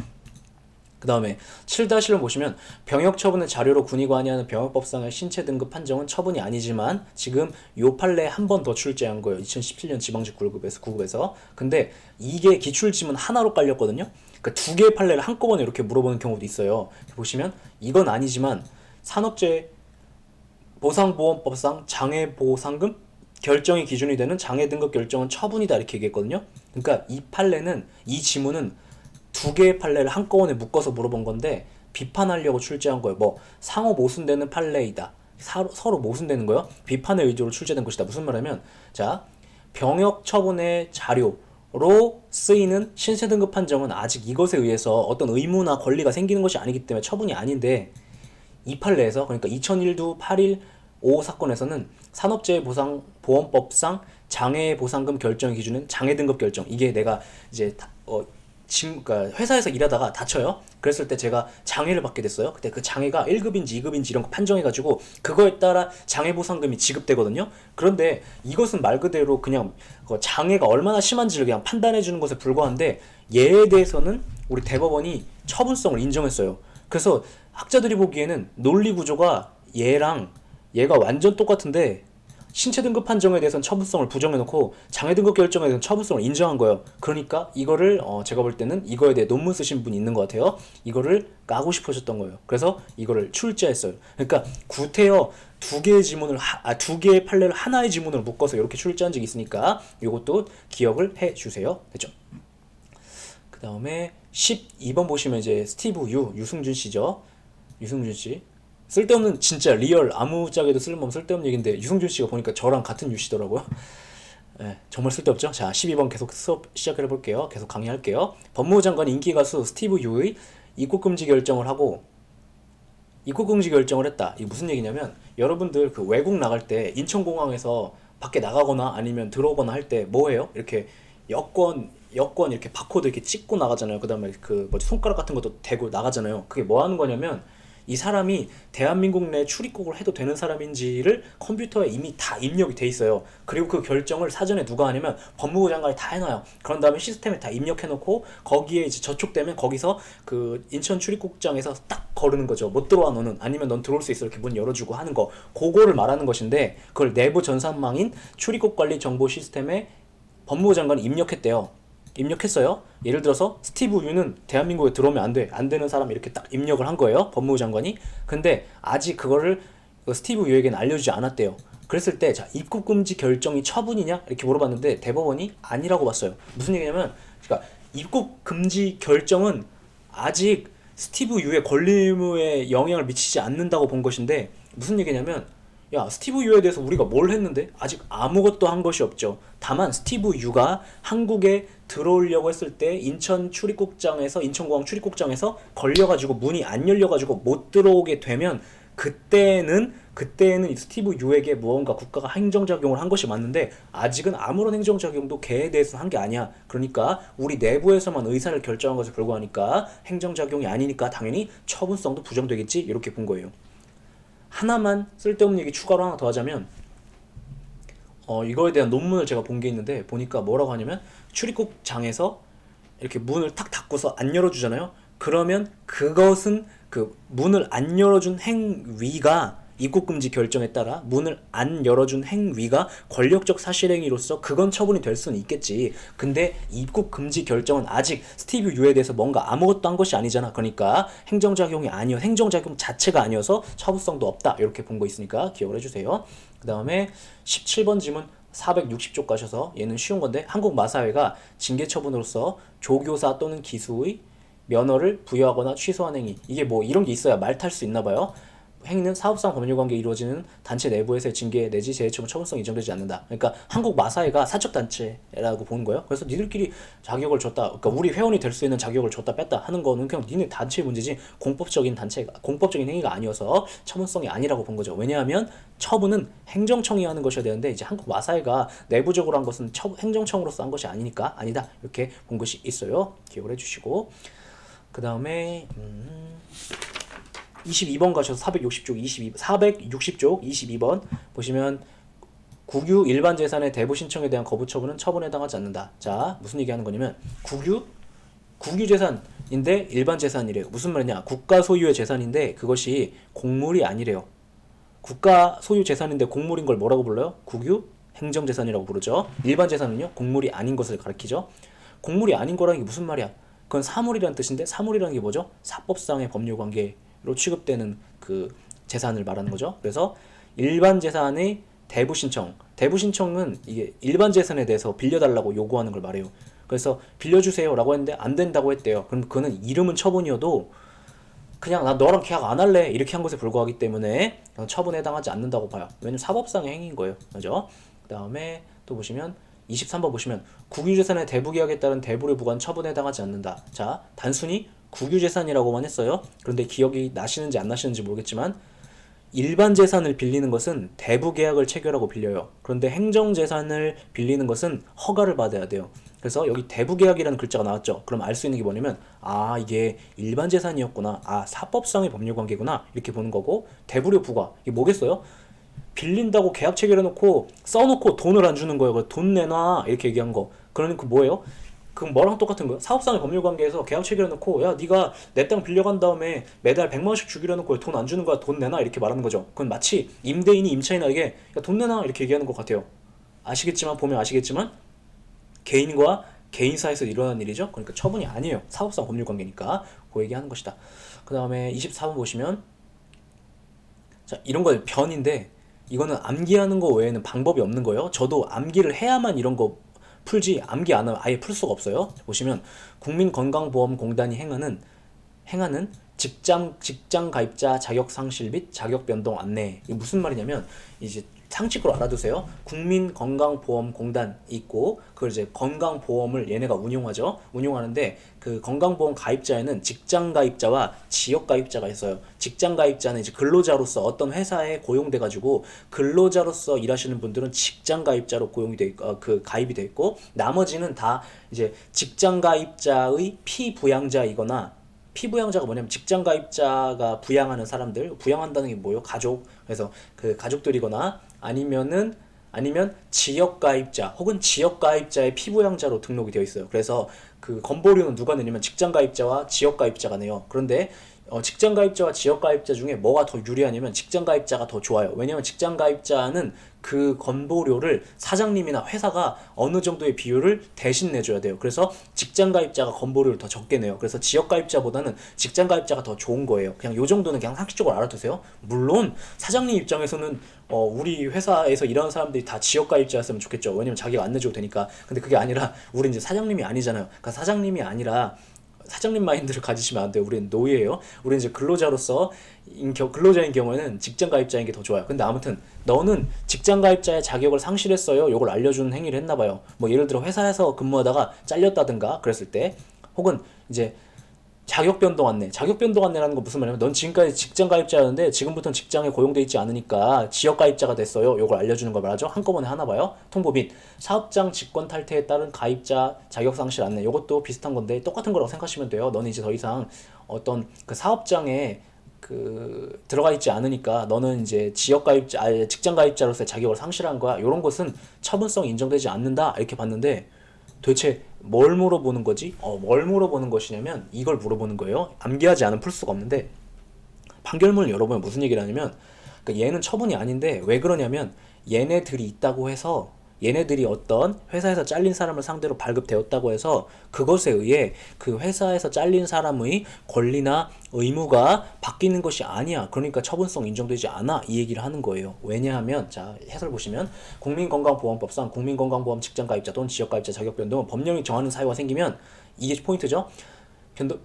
그 다음에 7-1을 보시면, 병역 처분의 자료로 군의관이 하는 병역법상의 신체 등급 판정은 처분이 아니지만 지금 요 판례 한 번 더 출제한 거예요. 2017년 지방직 9급에서. 근데 이게 기출지문 하나로 깔렸거든요. 그러니까 두 개의 판례를 한꺼번에 이렇게 물어보는 경우도 있어요. 보시면 이건 아니지만 산업재해 보상보험법상 장애보상금 결정이 기준이 되는 장애 등급 결정은 처분이다 이렇게 얘기했거든요. 그러니까 이 판례는, 이 지문은 두 개의 판례를 한꺼번에 묶어서 물어본 건데 비판하려고 출제한 거예요. 뭐 상호 모순되는 판례이다, 서로 모순되는 거예요. 비판의 의도로 출제된 것이다. 무슨 말이냐면, 자, 병역 처분의 자료로 쓰이는 신체 등급 판정은 아직 이것에 의해서 어떤 의무나 권리가 생기는 것이 아니기 때문에 처분이 아닌데, 이 판례에서, 그러니까 2001도 8.15 사건에서는 산업재해보상보험법상 장애보상금 결정 기준은 장애 등급 결정, 이게 내가 이제 그러니까 회사에서 일하다가 다쳐요. 그랬을 때 제가 장애를 받게 됐어요. 그때 그 장애가 1급인지 2급인지 이런 거 판정해가지고 그거에 따라 장애보상금이 지급되거든요. 그런데 이것은 말 그대로 그냥 장애가 얼마나 심한지를 그냥 판단해주는 것에 불과한데, 얘에 대해서는 우리 대법원이 처분성을 인정했어요. 그래서 학자들이 보기에는 논리 구조가 얘가 완전 똑같은데, 신체 등급 판정에 대해서는 처분성을 부정해놓고 장애 등급 결정에 대해서는 처분성을 인정한 거예요. 그러니까 이거를 제가 볼 때는 이거에 대해 논문 쓰신 분이 있는 것 같아요. 이거를 까고 싶으셨던 거예요. 그래서 이거를 출제했어요. 그러니까 구태여 두 개의 판례를 하나의 지문으로 묶어서 이렇게 출제한 적이 있으니까 이것도 기억을 해주세요. 됐죠? 그 다음에 12번 보시면 이제 스티브 유승준 씨죠. 유승준 씨. 쓸데없는, 진짜 리얼 아무짝에도 쓸모없는 쓸데없는 얘기인데, 유승준 씨가 보니까 저랑 같은 유시더라고요. 네, 정말 쓸데없죠. 자, 12번 계속 수업 시작해 볼게요. 계속 강의할게요. 법무부 장관 인기 가수 스티브 유의 입국금지 결정을 했다. 이게 무슨 얘기냐면, 여러분들 그 외국 나갈 때 인천공항에서 밖에 나가거나 아니면 들어오거나 할 때 뭐 해요? 이렇게 여권 이렇게 바코드 이렇게 찍고 나가잖아요. 그 다음에 그 뭐지, 손가락 같은 것도 대고 나가잖아요. 그게 뭐 하는 거냐면, 이 사람이 대한민국 내 출입국을 해도 되는 사람인지를 컴퓨터에 이미 다 입력이 돼 있어요. 그리고 그 결정을 사전에 누가 하냐면 법무부 장관이 다 해놔요. 그런 다음에 시스템에 다 입력해놓고 거기에 이제 저촉되면 거기서 그 인천 출입국장에서 딱 거르는 거죠. 못 들어와 너는, 아니면 넌 들어올 수 있어 이렇게 문 열어주고 하는 거, 그거를 말하는 것인데, 그걸 내부 전산망인 출입국관리 정보 시스템에 법무부 장관이 입력했어요. 예를 들어서 스티브 유는 대한민국에 들어오면 안 되는 사람 이렇게 딱 입력을 한 거예요. 법무부 장관이. 근데 아직 그거를 스티브 유에게는 알려주지 않았대요. 그랬을 때, 자, 입국 금지 결정이 처분이냐 이렇게 물어봤는데 대법원이 아니라고 봤어요. 무슨 얘기냐면, 그러니까 입국 금지 결정은 아직 스티브 유의 권리의무에 영향을 미치지 않는다고 본 것인데, 무슨 얘기냐면, 야, 스티브 유에 대해서 우리가 뭘 했는데? 아직 아무것도 한 것이 없죠. 다만 스티브 유가 한국에 들어오려고 했을 때 인천공항 출입국장에서 걸려가지고 문이 안 열려가지고 못 들어오게 되면, 그때는 이 스티브 유에게 무언가 국가가 행정작용을 한 것이 맞는데, 아직은 아무런 행정작용도 걔에 대해서 한 게 아니야. 그러니까 우리 내부에서만 의사를 결정한 것에 불과하니까 행정작용이 아니니까 당연히 처분성도 부정되겠지, 이렇게 본 거예요. 하나만 쓸데없는 얘기 추가로 하나 더 하자면, 이거에 대한 논문을 제가 본 게 있는데, 보니까 뭐라고 하냐면, 출입국장에서 이렇게 문을 탁 닫고서 안 열어주잖아요. 그러면 그것은 그 문을 안 열어준 행위가, 입국금지 결정에 따라 문을 안 열어준 행위가 권력적 사실행위로서 그건 처분이 될 수는 있겠지. 근데 입국금지 결정은 아직 스티브 유에 대해서 뭔가 아무것도 한 것이 아니잖아. 그러니까 행정작용 자체가 아니어서 처분성도 없다. 이렇게 본 거 있으니까 기억을 해주세요. 그 다음에 17번 지문 460쪽 가셔서, 얘는 쉬운 건데, 한국마사회가 징계처분으로서 조교사 또는 기수의 면허를 부여하거나 취소한 행위, 이게 뭐 이런 게 있어야 말 탈 수 있나 봐요. 행위는 사업상 법률관계 이루어지는 단체 내부에서의 징계 내지 재해처분 처분성이 인정되지 않는다. 그러니까 한국 마사회가 사적 단체라고 보는 거예요. 그래서 니들끼리 자격을 줬다. 그러니까 우리 회원이 될 수 있는 자격을 줬다 뺐다 하는 거는 그냥 니네 단체의 문제지 공법적인 행위가 아니어서 처분성이 아니라고 본 거죠. 왜냐하면 처분은 행정청이 하는 것이어야 되는데 이제 한국 마사회가 내부적으로 한 것은 행정청으로서 한 것이 아니니까 아니다. 이렇게 본 것이 있어요. 기억을 해주시고 그 다음에 22번 가셔서 460쪽 22번 보시면 국유 일반 재산의 대부 신청에 대한 거부 처분은 처분에 해당하지 않는다. 자, 무슨 얘기하는 거냐면 국유 재산인데 일반 재산이래요. 무슨 말이냐? 국가 소유의 재산인데 그것이 곡물이 아니래요. 국가 소유 재산인데 곡물인 걸 뭐라고 불러요? 국유 행정 재산이라고 부르죠. 일반 재산은요, 곡물이 아닌 것을 가리키죠. 곡물이 아닌 거라는 게 무슨 말이야? 그건 사물이라는 뜻인데 사물이라는 게 뭐죠? 사법상의 법률 관계로 취급되는 그 재산을 말하는 거죠. 그래서 일반 재산의 대부 신청은 이게 일반 재산에 대해서 빌려달라고 요구하는 걸 말해요. 그래서 빌려주세요라고 했는데 안 된다고 했대요. 그럼 그는 이름은 처분이어도 그냥 나 너랑 계약 안 할래 이렇게 한 것에 불과하기 때문에 처분에 해당하지 않는다고 봐요. 왜냐면 사법상의 행위인 거예요. 그죠? 그 다음에 또 보시면 23번 보시면 국유재산의 대부계약에 따른 대부를 부과한 처분에 해당하지 않는다. 자, 단순히 국유재산이라고만 했어요. 그런데 기억이 나시는지 안 나시는지 모르겠지만 일반 재산을 빌리는 것은 대부계약을 체결하고 빌려요. 그런데 행정재산을 빌리는 것은 허가를 받아야 돼요. 그래서 여기 대부계약이라는 글자가 나왔죠. 그럼 알 수 있는 게 뭐냐면 아, 이게 일반 재산이었구나. 아, 사법상의 법률관계구나. 이렇게 보는 거고 대부료 부과. 이게 뭐겠어요? 빌린다고 계약 체결해놓고 써놓고 돈을 안 주는 거예요. 돈 내놔 이렇게 얘기한 거. 그러니까 뭐예요? 그럼 뭐랑 똑같은 거예요? 사업상의 법률관계에서 계약 체결해놓고 야 네가 내 땅 빌려간 다음에 매달 100만 원씩 주기로 해놓고 돈 안 주는 거야. 돈 내놔 이렇게 말하는 거죠. 그건 마치 임대인이 임차인에게 야 돈 내놔 이렇게 얘기하는 것 같아요. 보면 아시겠지만 개인과 개인 사이에서 일어나는 일이죠. 그러니까 처분이 아니에요. 사업상 법률관계니까 그 얘기하는 것이다. 그 다음에 24번 보시면 자, 이런 건 변인데 이거는 암기하는 거 외에는 방법이 없는 거예요. 저도 암기를 해야만 이런 거 풀지 암기 안 하면 아예 풀 수가 없어요. 보시면 국민건강보험공단이 행하는 직장 가입자 자격 상실 및 자격 변동 안내. 이게 무슨 말이냐면 이제 상식으로 알아두세요. 국민건강보험공단 있고 그걸 이제 건강보험을 얘네가 운용하는데 그 건강보험 가입자에는 직장 가입자와 지역 가입자가 있어요. 직장 가입자는 이제 근로자로서 어떤 회사에 고용돼 가지고 근로자로서 일하시는 분들은 직장 가입자로 가입이 돼 있고 나머지는 다 이제 직장 가입자의 피부양자이거나 피부양자가 뭐냐면 직장 가입자가 부양하는 사람들, 부양한다는 게 뭐예요? 가족. 그래서 그 가족들이거나 아니면 지역 가입자 혹은 지역 가입자의 피부양자로 등록이 되어 있어요. 그래서 그 건보료는 누가 내냐면 직장 가입자와 지역 가입자가 내요. 그런데 직장 가입자와 지역 가입자 중에 뭐가 더 유리하냐면 직장 가입자가 더 좋아요. 왜냐면 직장 가입자는 그 건보료를 사장님이나 회사가 어느 정도의 비율을 대신 내줘야 돼요. 그래서 직장 가입자가 건보료를 더 적게 내요. 그래서 지역 가입자보다는 직장 가입자가 더 좋은 거예요. 그냥 요 정도는 그냥 상식적으로 알아두세요. 물론 사장님 입장에서는 우리 회사에서 일하는 사람들이 다 지역 가입자였으면 좋겠죠. 왜냐면 자기가 안 내줘도 되니까. 근데 그게 아니라 우리 이제 사장님이 아니잖아요. 그러니까 사장님이 아니라 사장님 마인드를 가지시면 안 돼요. 우리는 노예예요. 우리는 이제 근로자인 경우에는 직장 가입자인 게 더 좋아요. 근데 아무튼 너는 직장 가입자의 자격을 상실했어요. 요걸 알려주는 행위를 했나 봐요. 뭐 예를 들어 회사에서 근무하다가 잘렸다든가 그랬을 때 혹은 이제 자격 변동 안내라는 건 무슨 말이냐면 넌 지금까지 직장 가입자였는데 지금부터는 직장에 고용돼 있지 않으니까 지역 가입자가 됐어요. 요걸 알려주는 걸 말하죠. 한꺼번에 하나 봐요. 통보 및 사업장 직권 탈퇴에 따른 가입자 자격 상실 안내. 요것도 비슷한 건데 똑같은 거라고 생각하시면 돼요. 너는 이제 더 이상 어떤 그 사업장에 들어가 있지 않으니까 너는 이제 직장 가입자로서의 자격을 상실한 거야. 요런 것은 처분성이 인정되지 않는다. 이렇게 봤는데 도대체 뭘 물어보는 거지? 뭘 물어보는 것이냐면 이걸 물어보는 거예요. 암기하지 않으면 풀 수가 없는데 판결문을 열어보면 무슨 얘기를 하냐면 그러니까 얘는 처분이 아닌데 왜 그러냐면 얘네들이 있다고 해서 얘네들이 어떤 회사에서 잘린 사람을 상대로 발급되었다고 해서 그것에 의해 그 회사에서 잘린 사람의 권리나 의무가 바뀌는 것이 아니야. 그러니까 처분성 인정되지 않아. 이 얘기를 하는 거예요. 왜냐하면 자 해설 보시면 국민건강보험법상 국민건강보험 직장가입자 또는 지역가입자 자격 변동은 법령이 정하는 사유가 생기면 이게 포인트죠.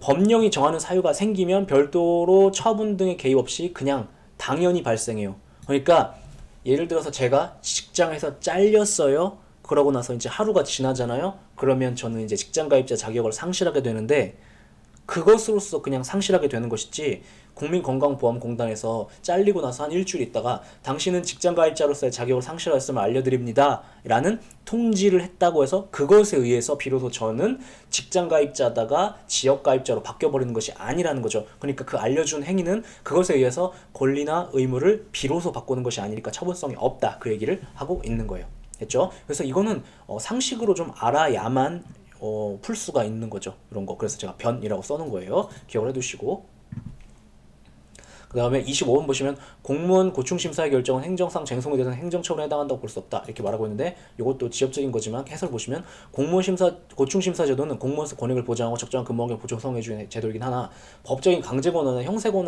법령이 정하는 사유가 생기면 별도로 처분 등의 개입 없이 그냥 당연히 발생해요. 그러니까 예를 들어서 제가 직장에서 잘렸어요. 그러고 나서 이제 하루가 지나잖아요. 그러면 저는 이제 직장가입자 자격을 상실하게 되는데 그것으로서 그냥 상실하게 되는 것이지, 국민건강보험공단에서 잘리고 나서 한 일주일 있다가 당신은 직장가입자로서의 자격을 상실하였음을 알려드립니다 라는 통지를 했다고 해서 그것에 의해서 비로소 저는 직장가입자다가 지역가입자로 바뀌어버리는 것이 아니라는 거죠. 그러니까 그 알려준 행위는 그것에 의해서 권리나 의무를 비로소 바꾸는 것이 아니니까 처벌성이 없다, 그 얘기를 하고 있는 거예요. 됐죠? 그래서 이거는 상식으로 좀 알아야만 풀 수가 있는 거죠. 이런 거. 그래서 제가 변이라고 써놓은 거예요. 기억을 해두시고. 그 다음에 25번 보시면 공무원 고충심사의 결정은 행정상 쟁송에 대해서는 행정처분에 해당한다고 볼 수 없다 이렇게 말하고 있는데, 이것도 지엽적인 거지만 해설 보시면 고충심사 제도는 공무원의 권익을 보장하고 적정한 근무환경을 보장해 주는 제도이긴 하나 법적인 강제 권한이나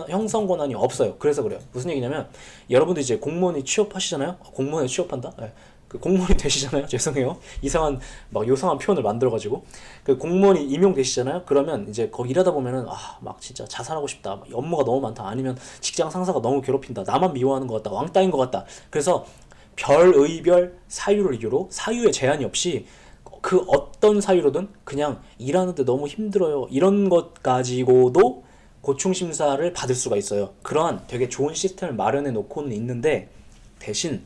형성 권한이 없어요. 그래서 그래요. 무슨 얘기냐면 여러분들 이제 공무원이 취업하시잖아요. 공무원에 취업한다. 네. 그 공무원이 되시잖아요. 죄송해요. 이상한 막 요상한 표현을 만들어가지고 그 공무원이 임용되시잖아요. 그러면 이제 거기 일하다 보면은 막 진짜 자살하고 싶다. 막 업무가 너무 많다. 아니면 직장 상사가 너무 괴롭힌다. 나만 미워하는 것 같다. 왕따인 것 같다. 그래서 별의별 사유를 이유로 사유에 제한이 없이 그 어떤 사유로든 그냥 일하는데 너무 힘들어요. 이런 것 가지고도 고충심사를 받을 수가 있어요. 그러한 되게 좋은 시스템을 마련해 놓고는 있는데 대신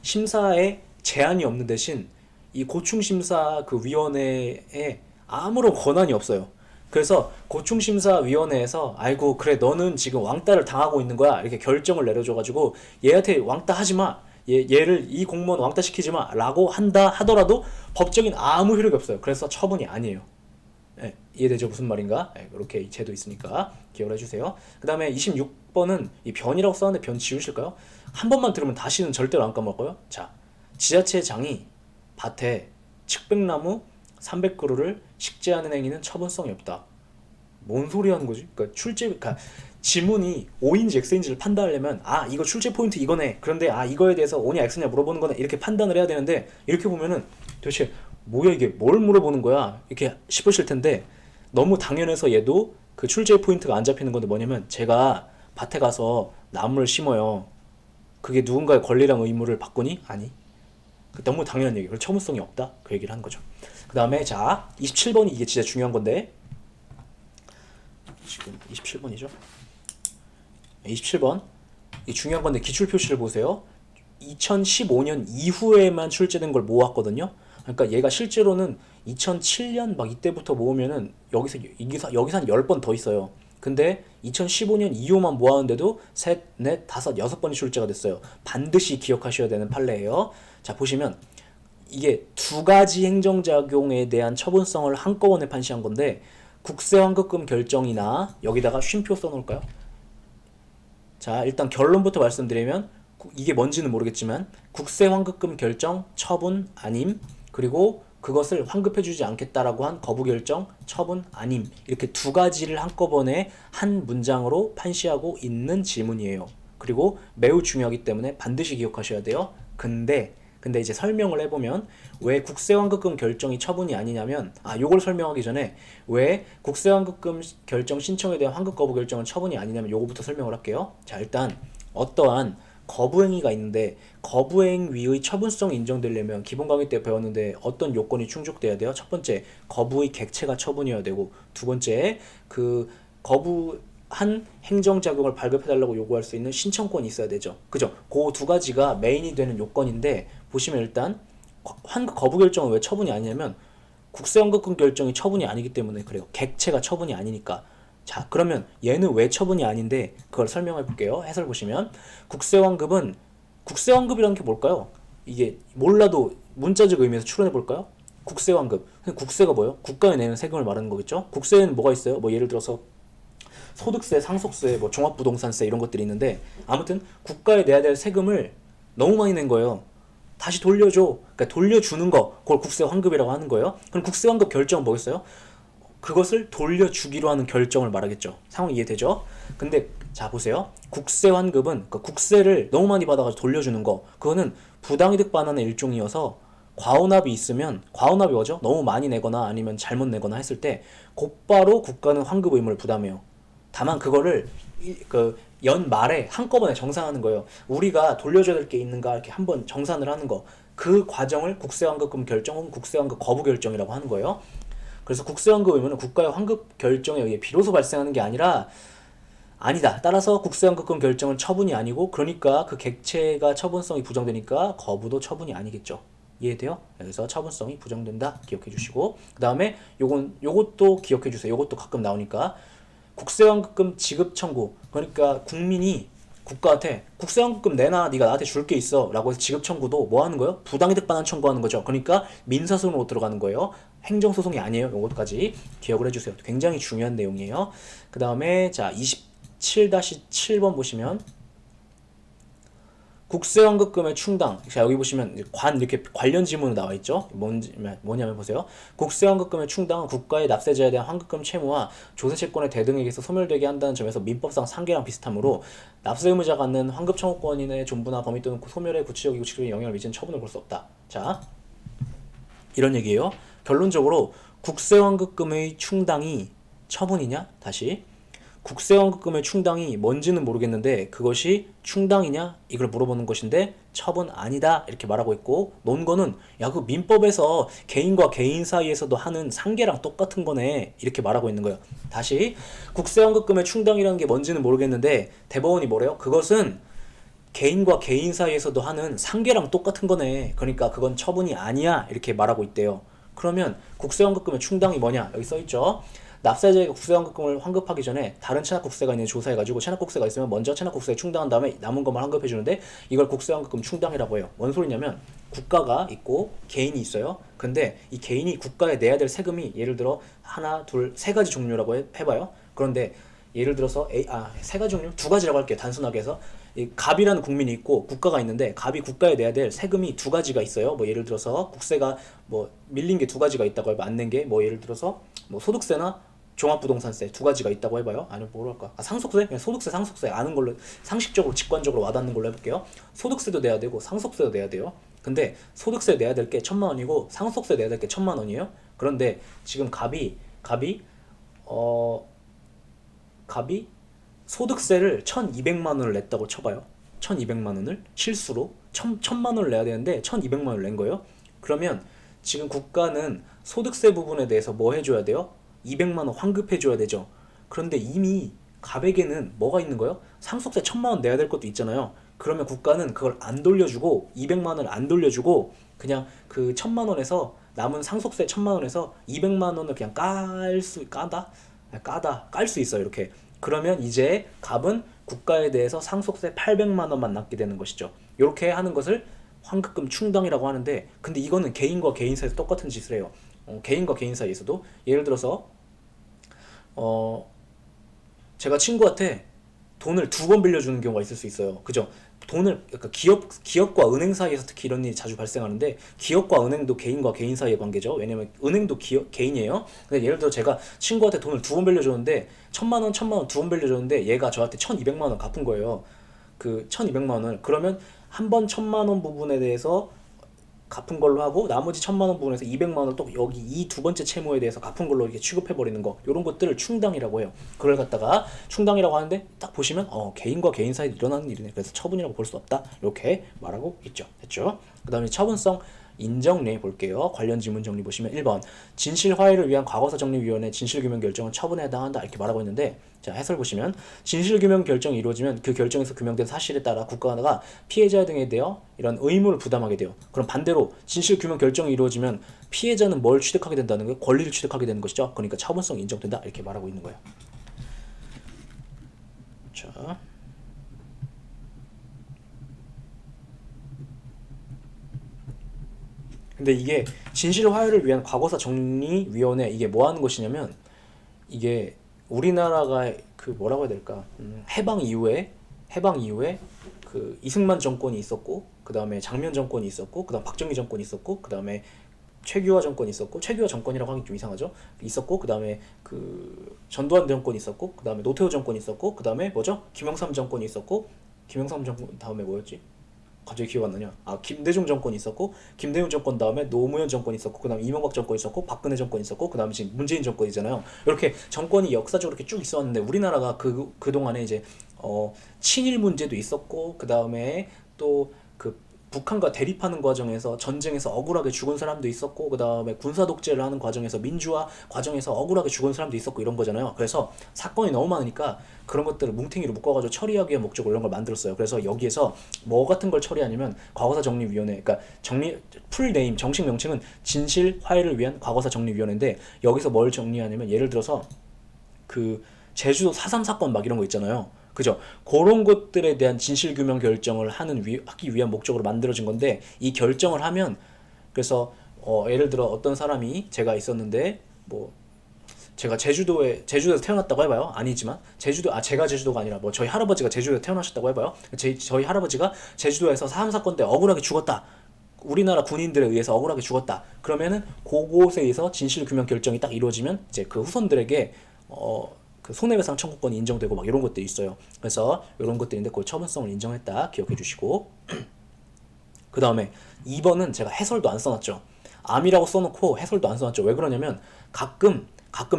심사에 제한이 없는 대신 이 고충심사 그 위원회에 아무런 권한이 없어요. 그래서 고충심사위원회에서 아이고 그래 너는 지금 왕따를 당하고 있는 거야 이렇게 결정을 내려줘가지고 얘한테 왕따 하지 마, 얘를 이 공무원 왕따 시키지 마 라고 한다 하더라도 법적인 아무 효력이 없어요. 그래서 처분이 아니에요. 네, 이해되죠? 무슨 말인가? 네, 이렇게 제도 있으니까 기억을 해주세요. 그 다음에 26번은 이 변이라고 썼는데 변 지우실까요? 한 번만 들으면 다시는 절대로 안 까먹어요. 자, 지자체장이 밭에 측백나무 300그루를 식재하는 행위는 처분성이 없다. 뭔 소리 하는 거지? 그러니까 지문이 O인지 X인지를 판단하려면 이거 출제 포인트 이거네. 그런데 이거에 대해서 O냐 X냐 물어보는 거네. 이렇게 판단을 해야 되는데 이렇게 보면은 도대체 뭐야 이게 뭘 물어보는 거야? 이렇게 싶으실 텐데 너무 당연해서 얘도 그 출제 포인트가 안 잡히는 건데 뭐냐면 제가 밭에 가서 나무를 심어요. 그게 누군가의 권리랑 의무를 바꾸니? 아니. 너무 당연한 얘기. 그래서 처분성이 없다. 그 얘기를 하는 거죠. 그 다음에 자 27번이 이게 진짜 중요한 건데 지금 27번이죠. 27번 이 중요한 건데 기출 표시를 보세요. 2015년 이후에만 출제된 걸 모았거든요. 그러니까 얘가 실제로는 2007년 막 이때부터 모으면은 여기서 한 10번 더 있어요. 근데 2015년 이후만 모았는데도 셋, 넷, 다섯, 6번이 출제가 됐어요. 반드시 기억하셔야 되는 판례예요. 자 보시면 이게 두 가지 행정작용에 대한 처분성을 한꺼번에 판시한 건데 국세환급금 결정이나 여기다가 쉼표 써놓을까요? 자 일단 결론부터 말씀드리면 이게 뭔지는 모르겠지만 국세환급금 결정 처분 아님, 그리고 그것을 환급해주지 않겠다라고 한 거부결정 처분 아님, 이렇게 두 가지를 한꺼번에 한 문장으로 판시하고 있는 지문이에요. 그리고 매우 중요하기 때문에 반드시 기억하셔야 돼요. 근데 이제 설명을 해보면 왜 국세환급금 결정이 처분이 아니냐면 요걸 설명하기 전에 왜 국세환급금 결정 신청에 대한 환급 거부 결정은 처분이 아니냐면 요거부터 설명을 할게요. 자 일단 어떠한 거부행위가 있는데 거부행위의 처분성이 인정되려면 기본 강의 때 배웠는데 어떤 요건이 충족돼야 돼요? 첫 번째, 거부의 객체가 처분이어야 되고, 두 번째, 그 거부한 행정작용을 발급해달라고 요구할 수 있는 신청권이 있어야 되죠. 그죠? 그 두 가지가 메인이 되는 요건인데 보시면 일단 환급 거부 결정은 왜 처분이 아니냐면 국세환급금 결정이 처분이 아니기 때문에 그래요. 객체가 처분이 아니니까. 자 그러면 얘는 왜 처분이 아닌데 그걸 설명해 볼게요. 해설 보시면 국세환급이라는 게 뭘까요? 이게 몰라도 문자적 의미에서 추론해 볼까요? 국세환급. 국세가 뭐예요? 국가에 내는 세금을 말하는 거겠죠? 국세에는 뭐가 있어요? 뭐 예를 들어서 소득세, 상속세, 뭐 종합부동산세 이런 것들이 있는데 아무튼 국가에 내야 될 세금을 너무 많이 낸 거예요. 다시 돌려줘. 그러니까 돌려주는 거, 그걸 국세환급이라고 하는 거예요. 그럼 국세환급 결정은 뭐겠어요? 그것을 돌려주기로 하는 결정을 말하겠죠. 상황 이해되죠? 근데 자 보세요. 국세환급은 그 국세를 너무 많이 받아가지고 돌려주는 거, 그거는 부당이득 반환의 일종이어서 과온합이 있으면, 과온합이 뭐죠? 너무 많이 내거나 아니면 잘못 내거나 했을 때 곧바로 국가는 환급 의무를 부담해요. 다만 그거를 연말에 한꺼번에 정산하는 거예요. 우리가 돌려줘야 될 게 있는가 이렇게 한번 정산을 하는 거. 그 과정을 국세환급금 결정은 국세환급 거부 결정이라고 하는 거예요. 그래서 국세환급 의무는 국가의 환급 결정에 의해 비로소 발생하는 게 아니라 아니다. 따라서 국세환급금 결정은 처분이 아니고 그러니까 그 객체가 처분성이 부정되니까 거부도 처분이 아니겠죠. 이해돼요? 그래서 처분성이 부정된다. 기억해 주시고 그 다음에 요것도 기억해 주세요. 요것도 가끔 나오니까 국세환급금 지급 청구. 그러니까 국민이 국가한테 국세환급금 내놔. 네가 나한테 줄 게 있어. 라고 해서 지급 청구도 뭐 하는 거예요? 부당이득 반환 청구하는 거죠. 그러니까 민사소송으로 들어가는 거예요. 행정소송이 아니에요. 요것까지 기억을 해주세요. 굉장히 중요한 내용이에요. 그 다음에 자 27-7번 보시면 국세환급금의 충당. 자 여기 보시면 이렇게 관련 지문으로 나와 있죠. 뭐냐면 보세요. 국세환급금의 충당은 국가의 납세자에 대한 환급금 채무와 조세채권의 대등에게서 소멸되게 한다는 점에서 민법상 상계랑 비슷하므로 납세 의무자가 갖는 환급 청구권인의 존부나 범위 또는 소멸의 구체적이고 직접적인 영향을 미치는 처분을 볼 수 없다. 자 이런 얘기예요. 결론적으로 국세환급금의 충당이 처분이냐? 다시 국세환급금의 충당이 뭔지는 모르겠는데 그것이 충당이냐 이걸 물어보는 것인데 처분 아니다 이렇게 말하고 있고 논거는 야 그 민법에서 개인과 개인 사이에서도 하는 상계랑 똑같은 거네 이렇게 말하고 있는 거예요. 다시 국세환급금의 충당이라는 게 뭔지는 모르겠는데 대법원이 뭐래요? 그것은 개인과 개인 사이에서도 하는 상계랑 똑같은 거네. 그러니까 그건 처분이 아니야 이렇게 말하고 있대요. 그러면 국세환급금의 충당이 뭐냐 여기 써있죠. 납세자에게 국세환급금을 환급하기 전에 다른 체납국세가 있는지 조사해가지고 체납국세가 있으면 먼저 체납국세에 충당한 다음에 남은 것만 환급해주는데 이걸 국세환급금 충당이라고 해요. 뭔 소리냐면 국가가 있고 개인이 있어요. 근데 이 개인이 국가에 내야 될 세금이 예를 들어 하나, 둘, 세 가지 종류라고 해봐요. 그런데 예를 들어서 세 가지 종류? 두 가지라고 할게요. 단순하게 해서 이 갑이라는 국민이 있고 국가가 있는데 갑이 국가에 내야 될 세금이 두 가지가 있어요. 뭐 예를 들어서 국세가 뭐 밀린 게 두 가지가 있다고 해봐. 안 낸 게 뭐 예를 들어서 뭐 소득세나 종합부동산세 두 가지가 있다고 해봐요. 아니면 뭐로 할까? 상속세? 그냥 소득세, 상속세 아는 걸로 상식적으로 직관적으로 와닿는 걸로 해볼게요. 소득세도 내야 되고 상속세도 내야 돼요. 근데 소득세 내야 될 게 1,000만 원이고 상속세 내야 될 게 1,000만 원이에요. 그런데 지금 갑이 소득세를 1,200만 원을 냈다고 쳐봐요. 1,200만 원을 실수로 1,000만 원을 내야 되는데 1,200만 원을 낸 거예요. 그러면 지금 국가는 소득세 부분에 대해서 뭐 해줘야 돼요? 200만 원 환급해줘야 되죠. 그런데 이미 갑에게는 뭐가 있는 거예요? 상속세 1,000만 원 내야 될 것도 있잖아요. 그러면 국가는 그걸 안 돌려주고 200만 원을 안 돌려주고 그냥 그 1,000만 원에서 남은 상속세 1,000만 원에서 200만 원을 그냥 깔 수 있어요. 이렇게. 그러면 이제 갑은 국가에 대해서 상속세 800만 원만 남게 되는 것이죠. 이렇게 하는 것을 환급금 충당이라고 하는데 근데 이거는 개인과 개인 사이에서 똑같은 짓을 해요. 개인과 개인 사이에서도 예를 들어서 제가 친구한테 돈을 두 번 빌려주는 경우가 있을 수 있어요. 그죠? 돈을 그러니까 기업과 은행 사이에서 특히 이런 일이 자주 발생하는데 기업과 은행도 개인과 개인 사이의 관계죠. 왜냐면 은행도 개인이에요. 근데 예를 들어 제가 친구한테 돈을 두 번 빌려줬는데 1,000만 원 두 번 빌려줬는데 얘가 저한테 1,200만 원 갚은 거예요. 그 1,200만 원을 그러면 한 번 1,000만 원 부분에 대해서 갚은 걸로 하고 나머지 1,000만 원 부분에서 200만 원을 또 여기 이 두 번째 채무에 대해서 갚은 걸로 이렇게 취급해 버리는 거 이런 것들을 충당이라고 해요. 그걸 갖다가 충당이라고 하는데 딱 보시면 개인과 개인 사이에 일어나는 일이네. 그래서 처분이라고 볼 수 없다. 이렇게 말하고 있죠. 됐죠? 그 다음에 처분성 인정례 볼게요. 관련 지문 정리 보시면 1번 진실 화해를 위한 과거사 정리위원회 진실규명 결정은 처분에 해당한다 이렇게 말하고 있는데 자 해설 보시면 진실규명 결정이 이루어지면 그 결정에서 규명된 사실에 따라 국가가 피해자 등에 대해 이런 의무를 부담하게 돼요. 그럼 반대로 진실규명 결정이 이루어지면 피해자는 뭘 취득하게 된다는 거예요? 권리를 취득하게 되는 것이죠. 그러니까 처분성 인정된다 이렇게 말하고 있는 거예요. 자. 근데 이게 진실 화해를 위한 과거사 정리위원회 이게 뭐 하는 것이냐면 이게 우리나라가 그 뭐라고 해야 될까 해방 이후에 그 이승만 정권이 있었고 그 다음에 장면 정권이 있었고 그 다음 박정희 정권이 있었고 그 다음에 최규하 정권이 있었고 최규하 정권이라고 하기 좀 이상하죠. 있었고 그 다음에 그 전두환 정권이 있었고 그 다음에 노태우 정권이 있었고 그 다음에 뭐죠? 김영삼 정권이 있었고 김영삼 정권 다음에 뭐였지? 갑자기 기억 안 나냐? 김대중 정권이 있었고 김대중 정권 다음에 노무현 정권이 있었고 그 다음에 이명박 정권이 있었고 박근혜 정권이 있었고 그 다음에 지금 문재인 정권이잖아요. 이렇게 정권이 역사적으로 이렇게 쭉 있었는데 우리나라가 그동안에 이제 친일 문제도 있었고 그 다음에 또 그 북한과 대립하는 과정에서 전쟁에서 억울하게 죽은 사람도 있었고 그 다음에 군사 독재를 하는 과정에서 민주화 과정에서 억울하게 죽은 사람도 있었고 이런 거잖아요. 그래서 사건이 너무 많으니까 그런 것들을 뭉탱이로 묶어가지고 처리하기 위한 목적으로 이런 걸 만들었어요. 그래서 여기에서 뭐 같은 걸 처리하냐면 과거사 정리위원회, 그러니까 풀네임 정식 명칭은 진실 화해를 위한 과거사 정리위원회인데 여기서 뭘 정리하냐면 예를 들어서 그 제주도 4.3 사건 막 이런 거 있잖아요. 그죠? 그런 것들에 대한 진실규명 결정을 하기 위한 목적으로 만들어진 건데 이 결정을 하면 그래서 예를 들어 어떤 사람이 제가 있었는데 뭐 제가 제주도에서 태어났다고 해봐요. 아니지만 제가 제주도가 아니라 뭐 저희 할아버지가 제주도에 태어나셨다고 해봐요. 저희 할아버지가 제주도에서 4.3 사건 때 억울하게 죽었다. 우리나라 군인들에 의해서 억울하게 죽었다. 그러면은 그곳에서 진실규명 결정이 딱 이루어지면 이제 그 후손들에게 그 손해배상 청구권이 인정되고 막 이런 것들이 있어요. 그래서 이런 것들인데 그 처분성을 인정했다 기억해 주시고 그 다음에 2번은 제가 해설도 안 써놨죠. 암이라고 써놓고 해설도 안 써놨죠. 왜 그러냐면 가끔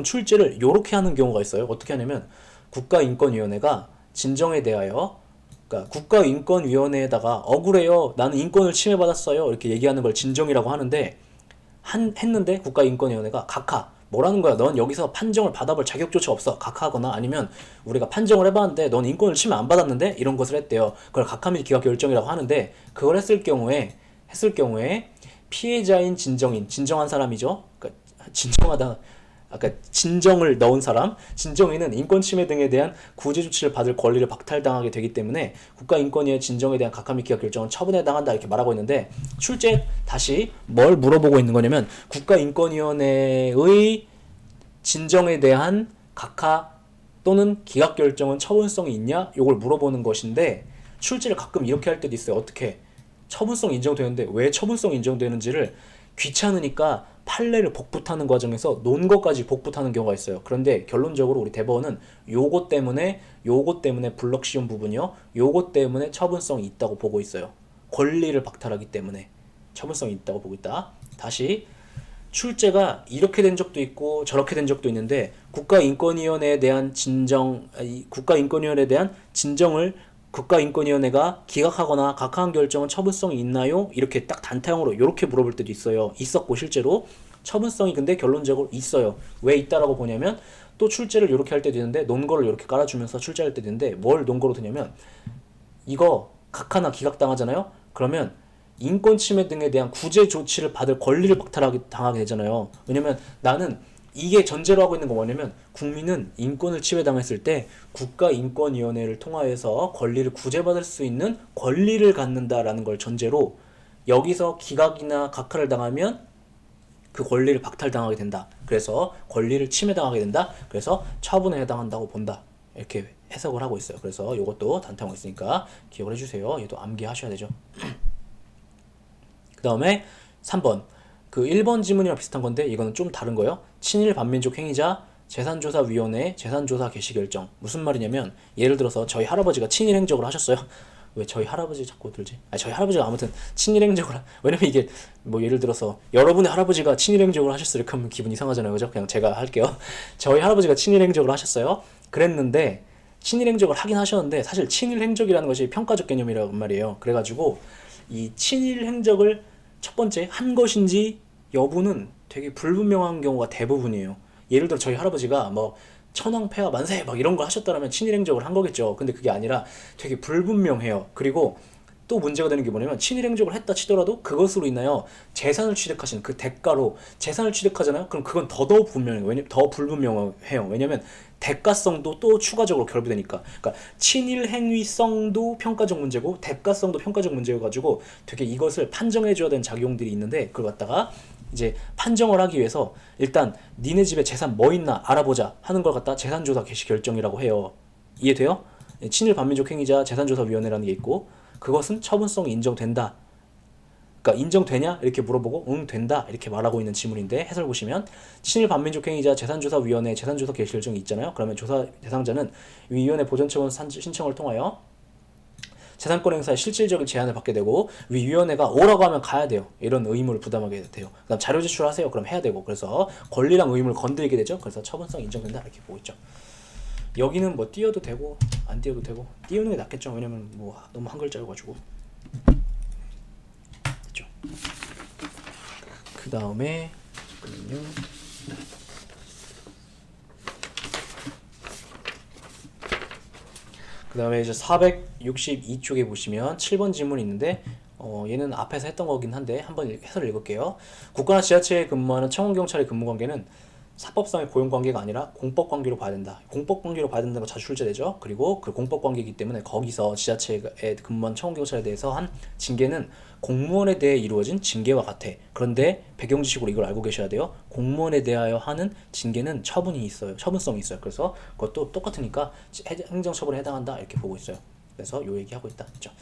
출제를 요렇게 하는 경우가 있어요. 어떻게 하냐면 국가인권위원회가 진정에 대하여 그러니까 국가인권위원회에다가 억울해요. 나는 인권을 침해받았어요. 이렇게 얘기하는 걸 진정이라고 하는데 했는데 국가인권위원회가 각하 뭐라는 거야? 넌 여기서 판정을 받아볼 자격조차 없어. 각하하거나 아니면 우리가 판정을 해봤는데 넌 인권을 침해 안 받았는데 이런 것을 했대요. 그걸 각하 및 기각 결정이라고 하는데 그걸 했을 경우에 피해자인 진정한 사람이죠. 그러니까 진정하다. 아까 진정을 넣은 사람, 진정인은 인권 침해 등에 대한 구제 조치를 받을 권리를 박탈당하게 되기 때문에 국가인권위의 진정에 대한 각하 및 기각 결정은 처분에 해당한다 이렇게 말하고 있는데 출제 다시 뭘 물어보고 있는 거냐면 국가인권위원회의 진정에 대한 각하 또는 기각 결정은 처분성이 있냐? 이걸 물어보는 것인데 출제를 가끔 이렇게 할 때도 있어요. 어떻게? 처분성 인정되는데 왜 처분성 인정되는지를 귀찮으니까 판례를 복붙하는 과정에서 논거까지 복붙하는 경우가 있어요. 그런데 결론적으로 우리 대법원은 요것 때문에 블럭 시험 부분이요. 요것 때문에 처분성이 있다고 보고 있어요. 권리를 박탈하기 때문에 처분성이 있다고 보고 있다. 다시 출제가 이렇게 된 적도 있고 저렇게 된 적도 있는데 국가인권위원회에 대한 진정을 국가인권위원회가 기각하거나 각하한 결정은 처분성이 있나요? 이렇게 딱 단타형으로 이렇게 물어볼 때도 있었고 실제로 처분성이 근데 결론적으로 있어요. 왜 있다라고 보냐면 또 출제를 이렇게 할 때도 있는데 논거를 이렇게 깔아주면서 출제할 때도 있는데 뭘 논거로 드냐면 이거 각하나 기각당하잖아요? 그러면 인권 침해 등에 대한 구제 조치를 받을 권리를 당하게 되잖아요. 왜냐면 나는 이게 전제로 하고 있는 건 뭐냐면 국민은 인권을 침해당했을 때 국가인권위원회를 통하여서 권리를 구제받을 수 있는 권리를 갖는다라는 걸 전제로 여기서 기각이나 각하를 당하면 그 권리를 박탈당하게 된다. 그래서 권리를 침해당하게 된다. 그래서 처분에 해당한다고 본다. 이렇게 해석을 하고 있어요. 그래서 이것도 단타가 있으니까 기억을 해주세요. 얘도 암기하셔야 되죠. 그 다음에 3번 그 1번 지문이랑 비슷한 건데 이거는 좀 다른 거예요. 친일 반민족 행위자 재산조사위원회 재산조사 개시 결정. 무슨 말이냐면 예를 들어서 저희 할아버지가 친일 행적을 하셨어요. 왜 저희 할아버지 자꾸 들지? 저희 할아버지가 아무튼 친일 행적을 왜냐면 이게 뭐 예를 들어서 여러분의 할아버지가 친일 행적을 하셨어요. 이렇게 하면 기분 이상하잖아요. 그죠? 그냥 제가 할게요. 저희 할아버지가 친일 행적을 하셨어요. 그랬는데 친일 행적을 하긴 하셨는데 사실 친일 행적이라는 것이 평가적 개념이란 말이에요. 그래가지고 이 친일 행적을 첫 번째 한 것인지 여부는 되게 불분명한 경우가 대부분이에요. 예를 들어 저희 할아버지가 뭐 천황폐하 만세 막 이런 걸 하셨다면 친일 행적을 한 거겠죠. 근데 그게 아니라 되게 불분명해요. 그리고 또 문제가 되는 게 뭐냐면 친일 행적을 했다 치더라도 그것으로 인하여 재산을 취득하신 그 대가로 재산을 취득하잖아요. 그럼 그건 더더욱 분명해요. 더 불분명해요. 왜냐면 대가성도 또 추가적으로 결부되니까. 그러니까 친일 행위성도 평가적 문제고 대가성도 평가적 문제여가지고 되게 이것을 판정해줘야 되는 작용들이 있는데 그걸 갖다가 이제 판정을 하기 위해서 일단 니네 집에 재산 뭐 있나 알아보자 하는 걸 갖다 재산조사 개시 결정이라고 해요. 이해돼요? 친일 반민족 행위자 재산조사위원회라는 게 있고 그것은 처분성이 인정된다. 그러니까 인정되냐? 이렇게 물어보고 응 된다 이렇게 말하고 있는 지문인데 해설 보시면 친일 반민족 행위자 재산조사위원회 재산조사 개시 결정이 있잖아요. 그러면 조사 대상자는 위원회 보전처분 신청을 통하여 재산권 행사에 실질적인 제한을 받게 되고 위원회가 오라고 하면 가야 돼요. 이런 의무를 부담하게 돼요. 그다음 자료 제출하세요. 그럼 해야 되고 그래서 권리랑 의무를 건드리게 되죠. 그래서 처분성 인정된다 이렇게 보고 있죠. 여기는 뭐 띄어도 되고 안 띄워도 되고 띄우는 게 낫겠죠. 왜냐면 뭐 너무 한 글자여가지고. 됐죠. 그 다음에 그러면요. 그 다음에 이제 462쪽에 보시면 7번 질문이 있는데 얘는 앞에서 했던 거긴 한데 한번 해설을 읽을게요. 국가나 지자체에 근무하는 청원경찰의 근무관계는 사법상의 고용관계가 아니라 공법관계로 봐야 된다. 공법관계로 봐야 된다는 거 자주 출제되죠. 그리고 그 공법관계이기 때문에 거기서 지자체에 근무한 청원경찰에 대해서 한 징계는 공무원에 대해 이루어진 징계와 같아. 그런데 배경지식으로 이걸 알고 계셔야 돼요. 공무원에 대하여 하는 징계는 처분이 있어요. 처분성이 있어요. 그래서 그것도 똑같으니까 행정처분에 해당한다 이렇게 보고 있어요. 그래서 요 얘기하고 있다. 그렇죠?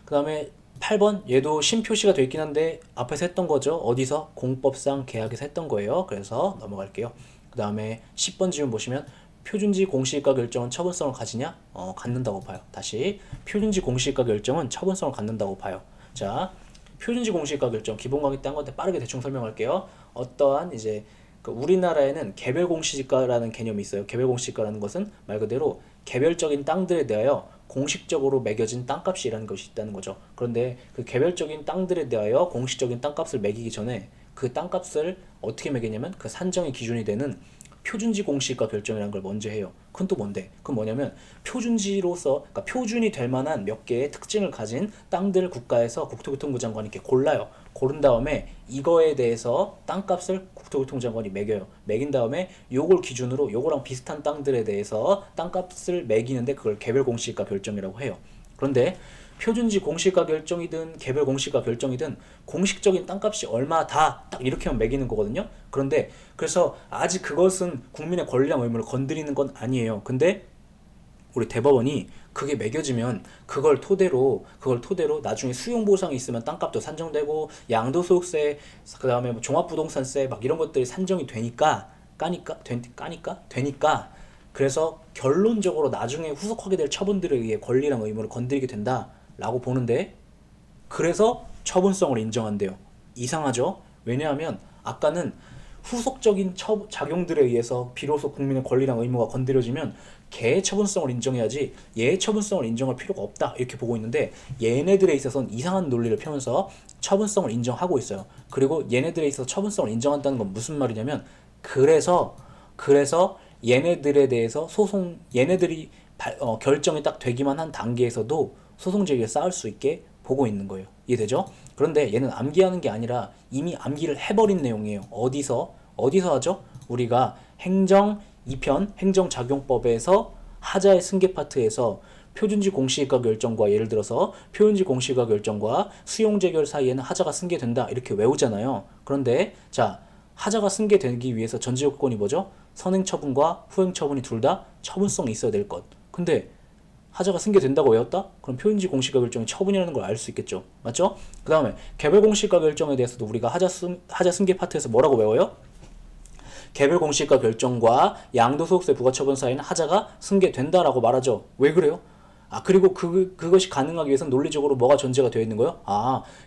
그 다음에 8번 얘도 신표시가 돼 있긴 한데 앞에서 했던 거죠. 어디서? 공법상 계약에서 했던 거예요. 그래서 넘어갈게요. 그 다음에 10번 질문 보시면 표준지 공시지가 결정은 처분성을 가지냐? 갖는다고 봐요. 다시 표준지 공시지가 결정은 처분성을 갖는다고 봐요. 자, 표준지 공시지가 결정 기본 강의 때 한 건데 빠르게 대충 설명할게요. 어떠한 이제 우리나라에는 개별 공시지가라는 개념이 있어요. 개별 공시지가라는 것은 말 그대로 개별적인 땅들에 대하여 공식적으로 매겨진 땅값이라는 것이 있다는 거죠. 그런데 그 개별적인 땅들에 대하여 공식적인 땅값을 매기기 전에 그 땅값을 어떻게 매기냐면 그 산정의 기준이 되는 표준지 공시지가 결정이라는 걸 먼저 해요. 그건 또 뭔데? 그건 뭐냐면 표준지로서 그러니까 표준이 될 만한 몇 개의 특징을 가진 땅들을 국가에서 국토교통부 장관이 이렇게 골라요. 고른 다음에 이거에 대해서 땅값을 국토교통부 장관이 매겨요. 매긴 다음에 요걸 기준으로 요거랑 비슷한 땅들에 대해서 땅값을 매기는데 그걸 개별 공시지가 결정이라고 해요. 그런데 표준지 공시지가 결정이든 개별 공시지가 결정이든 공식적인 땅값이 얼마다 딱 이렇게만 매기는 거거든요. 그런데 그래서 아직 그것은 국민의 권리랑 의무를 건드리는 건 아니에요. 근데 우리 대법원이 그게 매겨지면 그걸 토대로 나중에 수용 보상이 있으면 땅값도 산정되고 양도소득세 그다음에 뭐 종합부동산세 막 이런 것들이 산정이 되니까 되니까 그래서 결론적으로 나중에 후속하게 될 처분들에 의해 권리랑 의무를 건드리게 된다라고 보는데 그래서 처분성을 인정한대요. 이상하죠? 왜냐하면 아까는 후속적인 작용들에 의해서 비로소 국민의 권리랑 의무가 건드려지면 걔의 처분성을 인정해야지 얘의 처분성을 인정할 필요가 없다 이렇게 보고 있는데 얘네들에 있어서는 이상한 논리를 펴면서 처분성을 인정하고 있어요. 그리고 얘네들에 있어서 처분성을 인정한다는 건 무슨 말이냐면 그래서 얘네들에 대해서 얘네들이 결정이 딱 되기만 한 단계에서도 소송 제기를 쌓을 수 있게 보고 있는 거예요. 이해되죠? 그런데 얘는 암기하는 게 아니라 이미 암기를 해버린 내용이에요. 어디서 하죠? 우리가 행정 2편 행정작용법에서 하자의 승계 파트에서 표준지 공시지가 결정과 예를 들어서 표준지 공시지가 결정과 수용재결 사이에는 하자가 승계된다 이렇게 외우잖아요. 그런데 자 하자가 승계되기 위해서 전제 요건이 뭐죠? 선행처분과 후행처분이 둘 다 처분성이 있어야 될 것. 근데 하자가 승계된다고 외웠다? 그럼 표준지 공시지가 결정이 처분이라는 걸 알 수 있겠죠. 맞죠? 그 다음에 개별 공시지가 결정에 대해서도 우리가 하자 승계 파트에서 뭐라고 외워요? 개별 공시지가 결정과 양도소득세 부과처분 사이에는 하자가 승계된다라고 말하죠. 왜 그래요? 그리고 그것이 가능하기 위해서는 논리적으로 뭐가 전제가 되어 있는 거예요?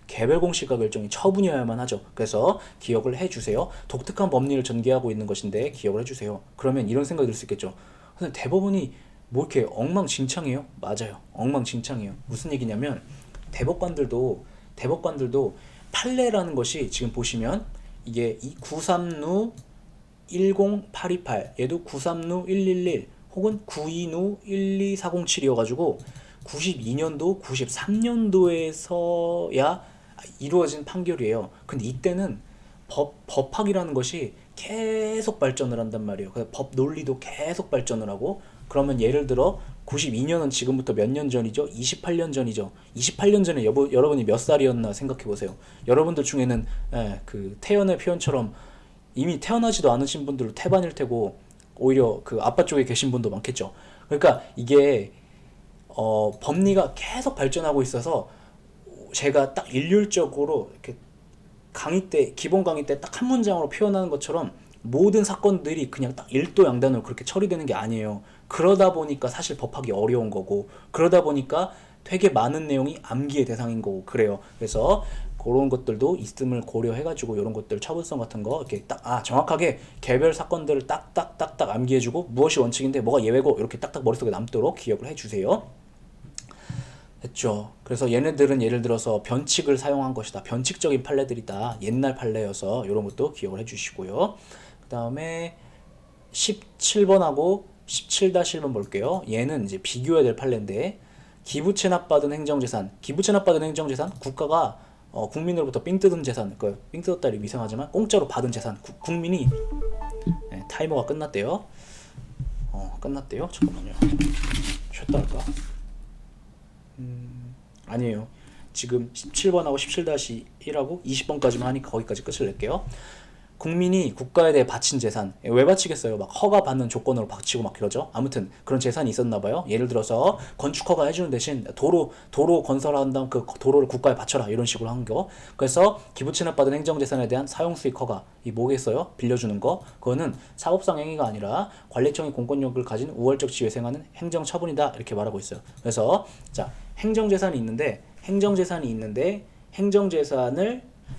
개별 공시지가 결정이 처분이어야만 하죠. 그래서 기억을 해주세요. 독특한 법리를 전개하고 있는 것인데 기억을 해주세요. 그러면 이런 생각이 들 수 있겠죠. 근데 대법원이 뭐 이렇게 엉망진창이에요? 맞아요. 엉망진창이에요. 무슨 얘기냐면 대법관들도 판례라는 것이 지금 보시면 이게 936 10828 얘도 936 111 혹은 926 12407이어가지고 92년도 93년도에서야 이루어진 판결이에요. 근데 이때는 법학이라는 것이 계속 발전을 한단 말이에요. 법 논리도 계속 발전을 하고 그러면 예를 들어 92년은 지금부터 몇 년 전이죠? 28년 전이죠. 28년 전에 여러분이 몇 살이었나 생각해 보세요. 여러분들 중에는 그 태연의 표현처럼 이미 태어나지도 않으신 분들로 태반일 테고 오히려 그 아빠 쪽에 계신 분도 많겠죠. 그러니까 이게 법리가 계속 발전하고 있어서 제가 딱 일률적으로 이렇게 기본 강의 때 딱 한 문장으로 표현하는 것처럼 모든 사건들이 그냥 딱 일도양단으로 그렇게 처리되는 게 아니에요. 그러다 보니까 사실 법학이 어려운 거고 그러다 보니까 되게 많은 내용이 암기의 대상인 거고 그래요. 그래서 그런 것들도 있음을 고려해가지고 이런 것들 처분성 같은 거 이렇게 딱 정확하게 개별 사건들을 딱딱딱딱 암기해주고 무엇이 원칙인데 뭐가 예외고 이렇게 딱딱 머릿속에 남도록 기억을 해주세요. 됐죠. 그래서 얘네들은 예를 들어서 변칙을 사용한 것이다. 변칙적인 판례들이다. 옛날 판례여서 이런 것도 기억을 해주시고요. 그 다음에 17번하고 17-1번 볼게요. 얘는 이제 비교해야 될 판례인데 기부 체납받은 행정재산, 기부 체납받은 행정재산, 국가가 국민으로부터 삥 뜯은 재산, 삥 뜯었다리 위생하지만 공짜로 받은 재산, 국민이 타이머가 끝났대요. 끝났대요. 잠깐만요. 쉬었다 할까? 아니에요. 지금 17번하고 17-1하고 20번까지만 하니까 거기까지 끝을 낼게요. 국민이 국가에 대해 바친 재산, 왜 바치겠어요? 막 허가 받는 조건으로 바치고 막 그러죠. 아무튼 그런 재산이 있었나 봐요. 예를 들어서 건축 허가 해주는 대신 도로 건설한다면 그 도로를 국가에 바쳐라 이런 식으로 한 거. 그래서 기부 체납받은 행정재산에 대한 사용수익 허가, 이 뭐겠어요? 빌려주는 거. 그거는 사법상 행위가 아니라 관리청의 공권력을 가진 우월적 지위에 행하는 행정처분이다 이렇게 말하고 있어요. 그래서 자 행정재산이 있는데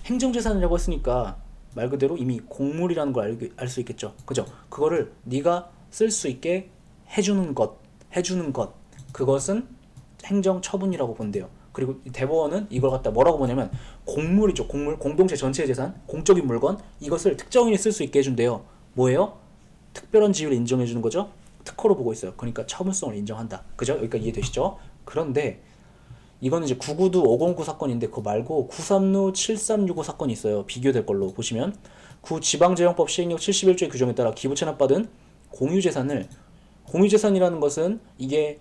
행정재산이라고 했으니까 말 그대로 이미 곡물이라는 걸 알 수 있겠죠. 그죠? 그거를 네가 쓸 수 있게 해주는 것. 그것은 행정처분이라고 본대요. 그리고 대법원은 이걸 갖다 뭐라고 보냐면 곡물이죠. 곡물, 공동체 전체의 재산, 공적인 물건, 이것을 특정인이 쓸 수 있게 해준대요. 뭐예요? 특별한 지위를 인정해주는 거죠. 특허로 보고 있어요. 그러니까 처분성을 인정한다. 그죠? 여기까지 이해되시죠? 그런데 이거는 이제 992 509 사건인데 그거 말고 936 7365 사건이 있어요. 비교될 걸로 보시면 구지방재정법 시행령 71조의 규정에 따라 기부 체납받은 공유재산이라는 것은 이게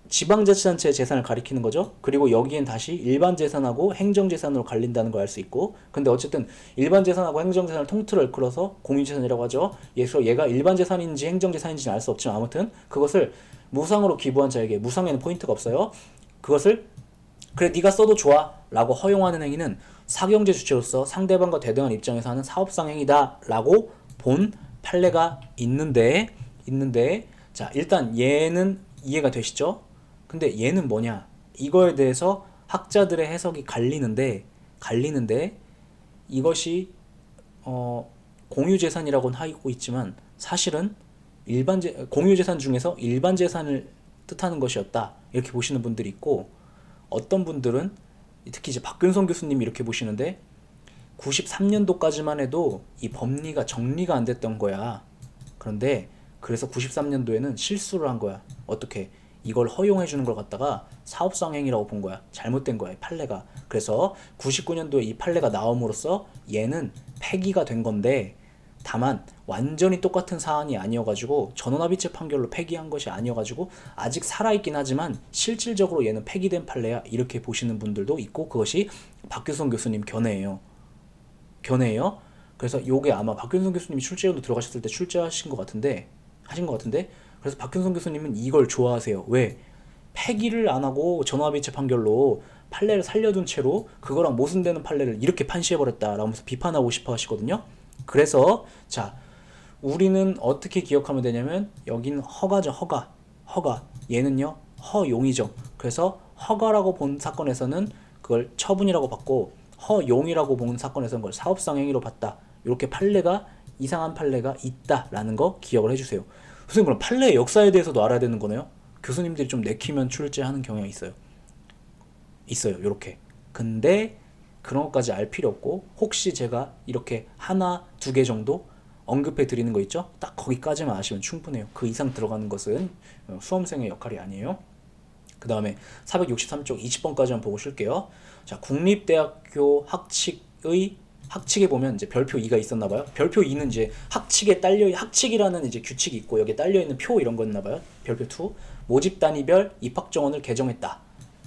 지방자치단체의 재산을 가리키는 거죠. 그리고 여기엔 다시 일반재산하고 행정재산으로 갈린다는 걸 알 수 있고, 근데 어쨌든 일반재산하고 행정재산을 통틀어 일컬어서 공유재산이라고 하죠. 그래서 얘가 일반재산인지 행정재산인지는 알 수 없지만 아무튼 그것을 무상으로 기부한 자에게, 무상에는 포인트가 없어요. 그것을 그래 네가 써도 좋아 라고 허용하는 행위는 사경제 주체로서 상대방과 대등한 입장에서 하는 사업상 행위다 라고 본 판례가 있는데 자 일단 얘는 이해가 되시죠? 근데 얘는 뭐냐, 이거에 대해서 학자들의 해석이 갈리는데 이것이 공유재산이라고는 하고 있지만 사실은 공유재산 중에서 일반재산을 뜻하는 것이었다 이렇게 보시는 분들이 있고, 어떤 분들은 특히 이제 박균성 교수님이 이렇게 보시는데 93년도까지만 해도 이 법리가 정리가 안 됐던 거야. 그런데 그래서 93년도에는 실수를 한 거야. 어떻게? 이걸 허용해 주는 걸 갖다가 사업상 행위라고 본 거야. 잘못된 거야, 판례가. 그래서 99년도에 이 판례가 나옴으로써 얘는 폐기가 된 건데, 다만 완전히 똑같은 사안이 아니어가지고 전원합의체 판결로 폐기한 것이 아니어가지고 아직 살아있긴 하지만 실질적으로 얘는 폐기된 판례야 이렇게 보시는 분들도 있고, 그것이 박규성 교수님 견해예요. 그래서 요게 아마 박균성 교수님이 출제연도 들어가셨을 때 출제하신 것 같은데 그래서 박균성 교수님은 이걸 좋아하세요. 왜? 폐기를 안 하고 전원합의체 판결로 판례를 살려둔 채로 그거랑 모순되는 판례를 이렇게 판시해버렸다라면서 비판하고 싶어 하시거든요. 그래서 자 우리는 어떻게 기억하면 되냐면 여기는 허가죠. 허가 얘는요 허용이죠. 그래서 허가라고 본 사건에서는 그걸 처분이라고 봤고, 허용이라고 본 사건에서는 그걸 사업상 행위로 봤다. 이렇게 이상한 판례가 있다라는 거 기억을 해주세요. 선생님 그럼 판례의 역사에 대해서도 알아야 되는 거네요. 교수님들이 좀 내키면 출제하는 경향이 있어요. 이렇게. 근데 그런 것까지 알 필요 없고, 혹시 제가 이렇게 하나, 두 개 정도 언급해 드리는 거 있죠? 딱 거기까지만 아시면 충분해요. 그 이상 들어가는 것은 수험생의 역할이 아니에요. 그 다음에 463쪽 20번까지만 보고 쉴게요. 자, 국립대학교 학칙에 보면 이제 별표 2가 있었나 봐요. 별표 2는 이제 학칙이라는 이제 규칙이 있고 여기에 딸려 있는 표 이런 거였나 봐요. 별표 2. 모집 단위별 입학 정원을 개정했다.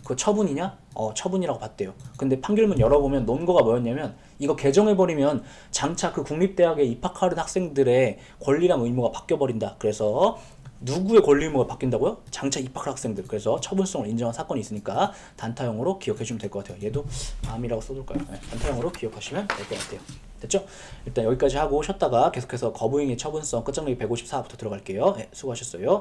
그거 처분이냐? 처분이라고 봤대요. 근데 판결문 열어보면 논거가 뭐였냐면 이거 개정해버리면 장차 그 국립대학에 입학하는 학생들의 권리랑 의무가 바뀌어버린다. 그래서 누구의 권리 의무가 바뀐다고요? 장차 입학할 학생들. 그래서 처분성을 인정한 사건이 있으니까 단타형으로 기억해주면 될 것 같아요. 얘도 암이라고 써둘까요? 네, 단타형으로 기억하시면 될 것 같아요. 됐죠? 일단 여기까지 하고 쉬었다가 계속해서 거부행위 처분성 끝장내기 154부터 들어갈게요. 네, 수고하셨어요.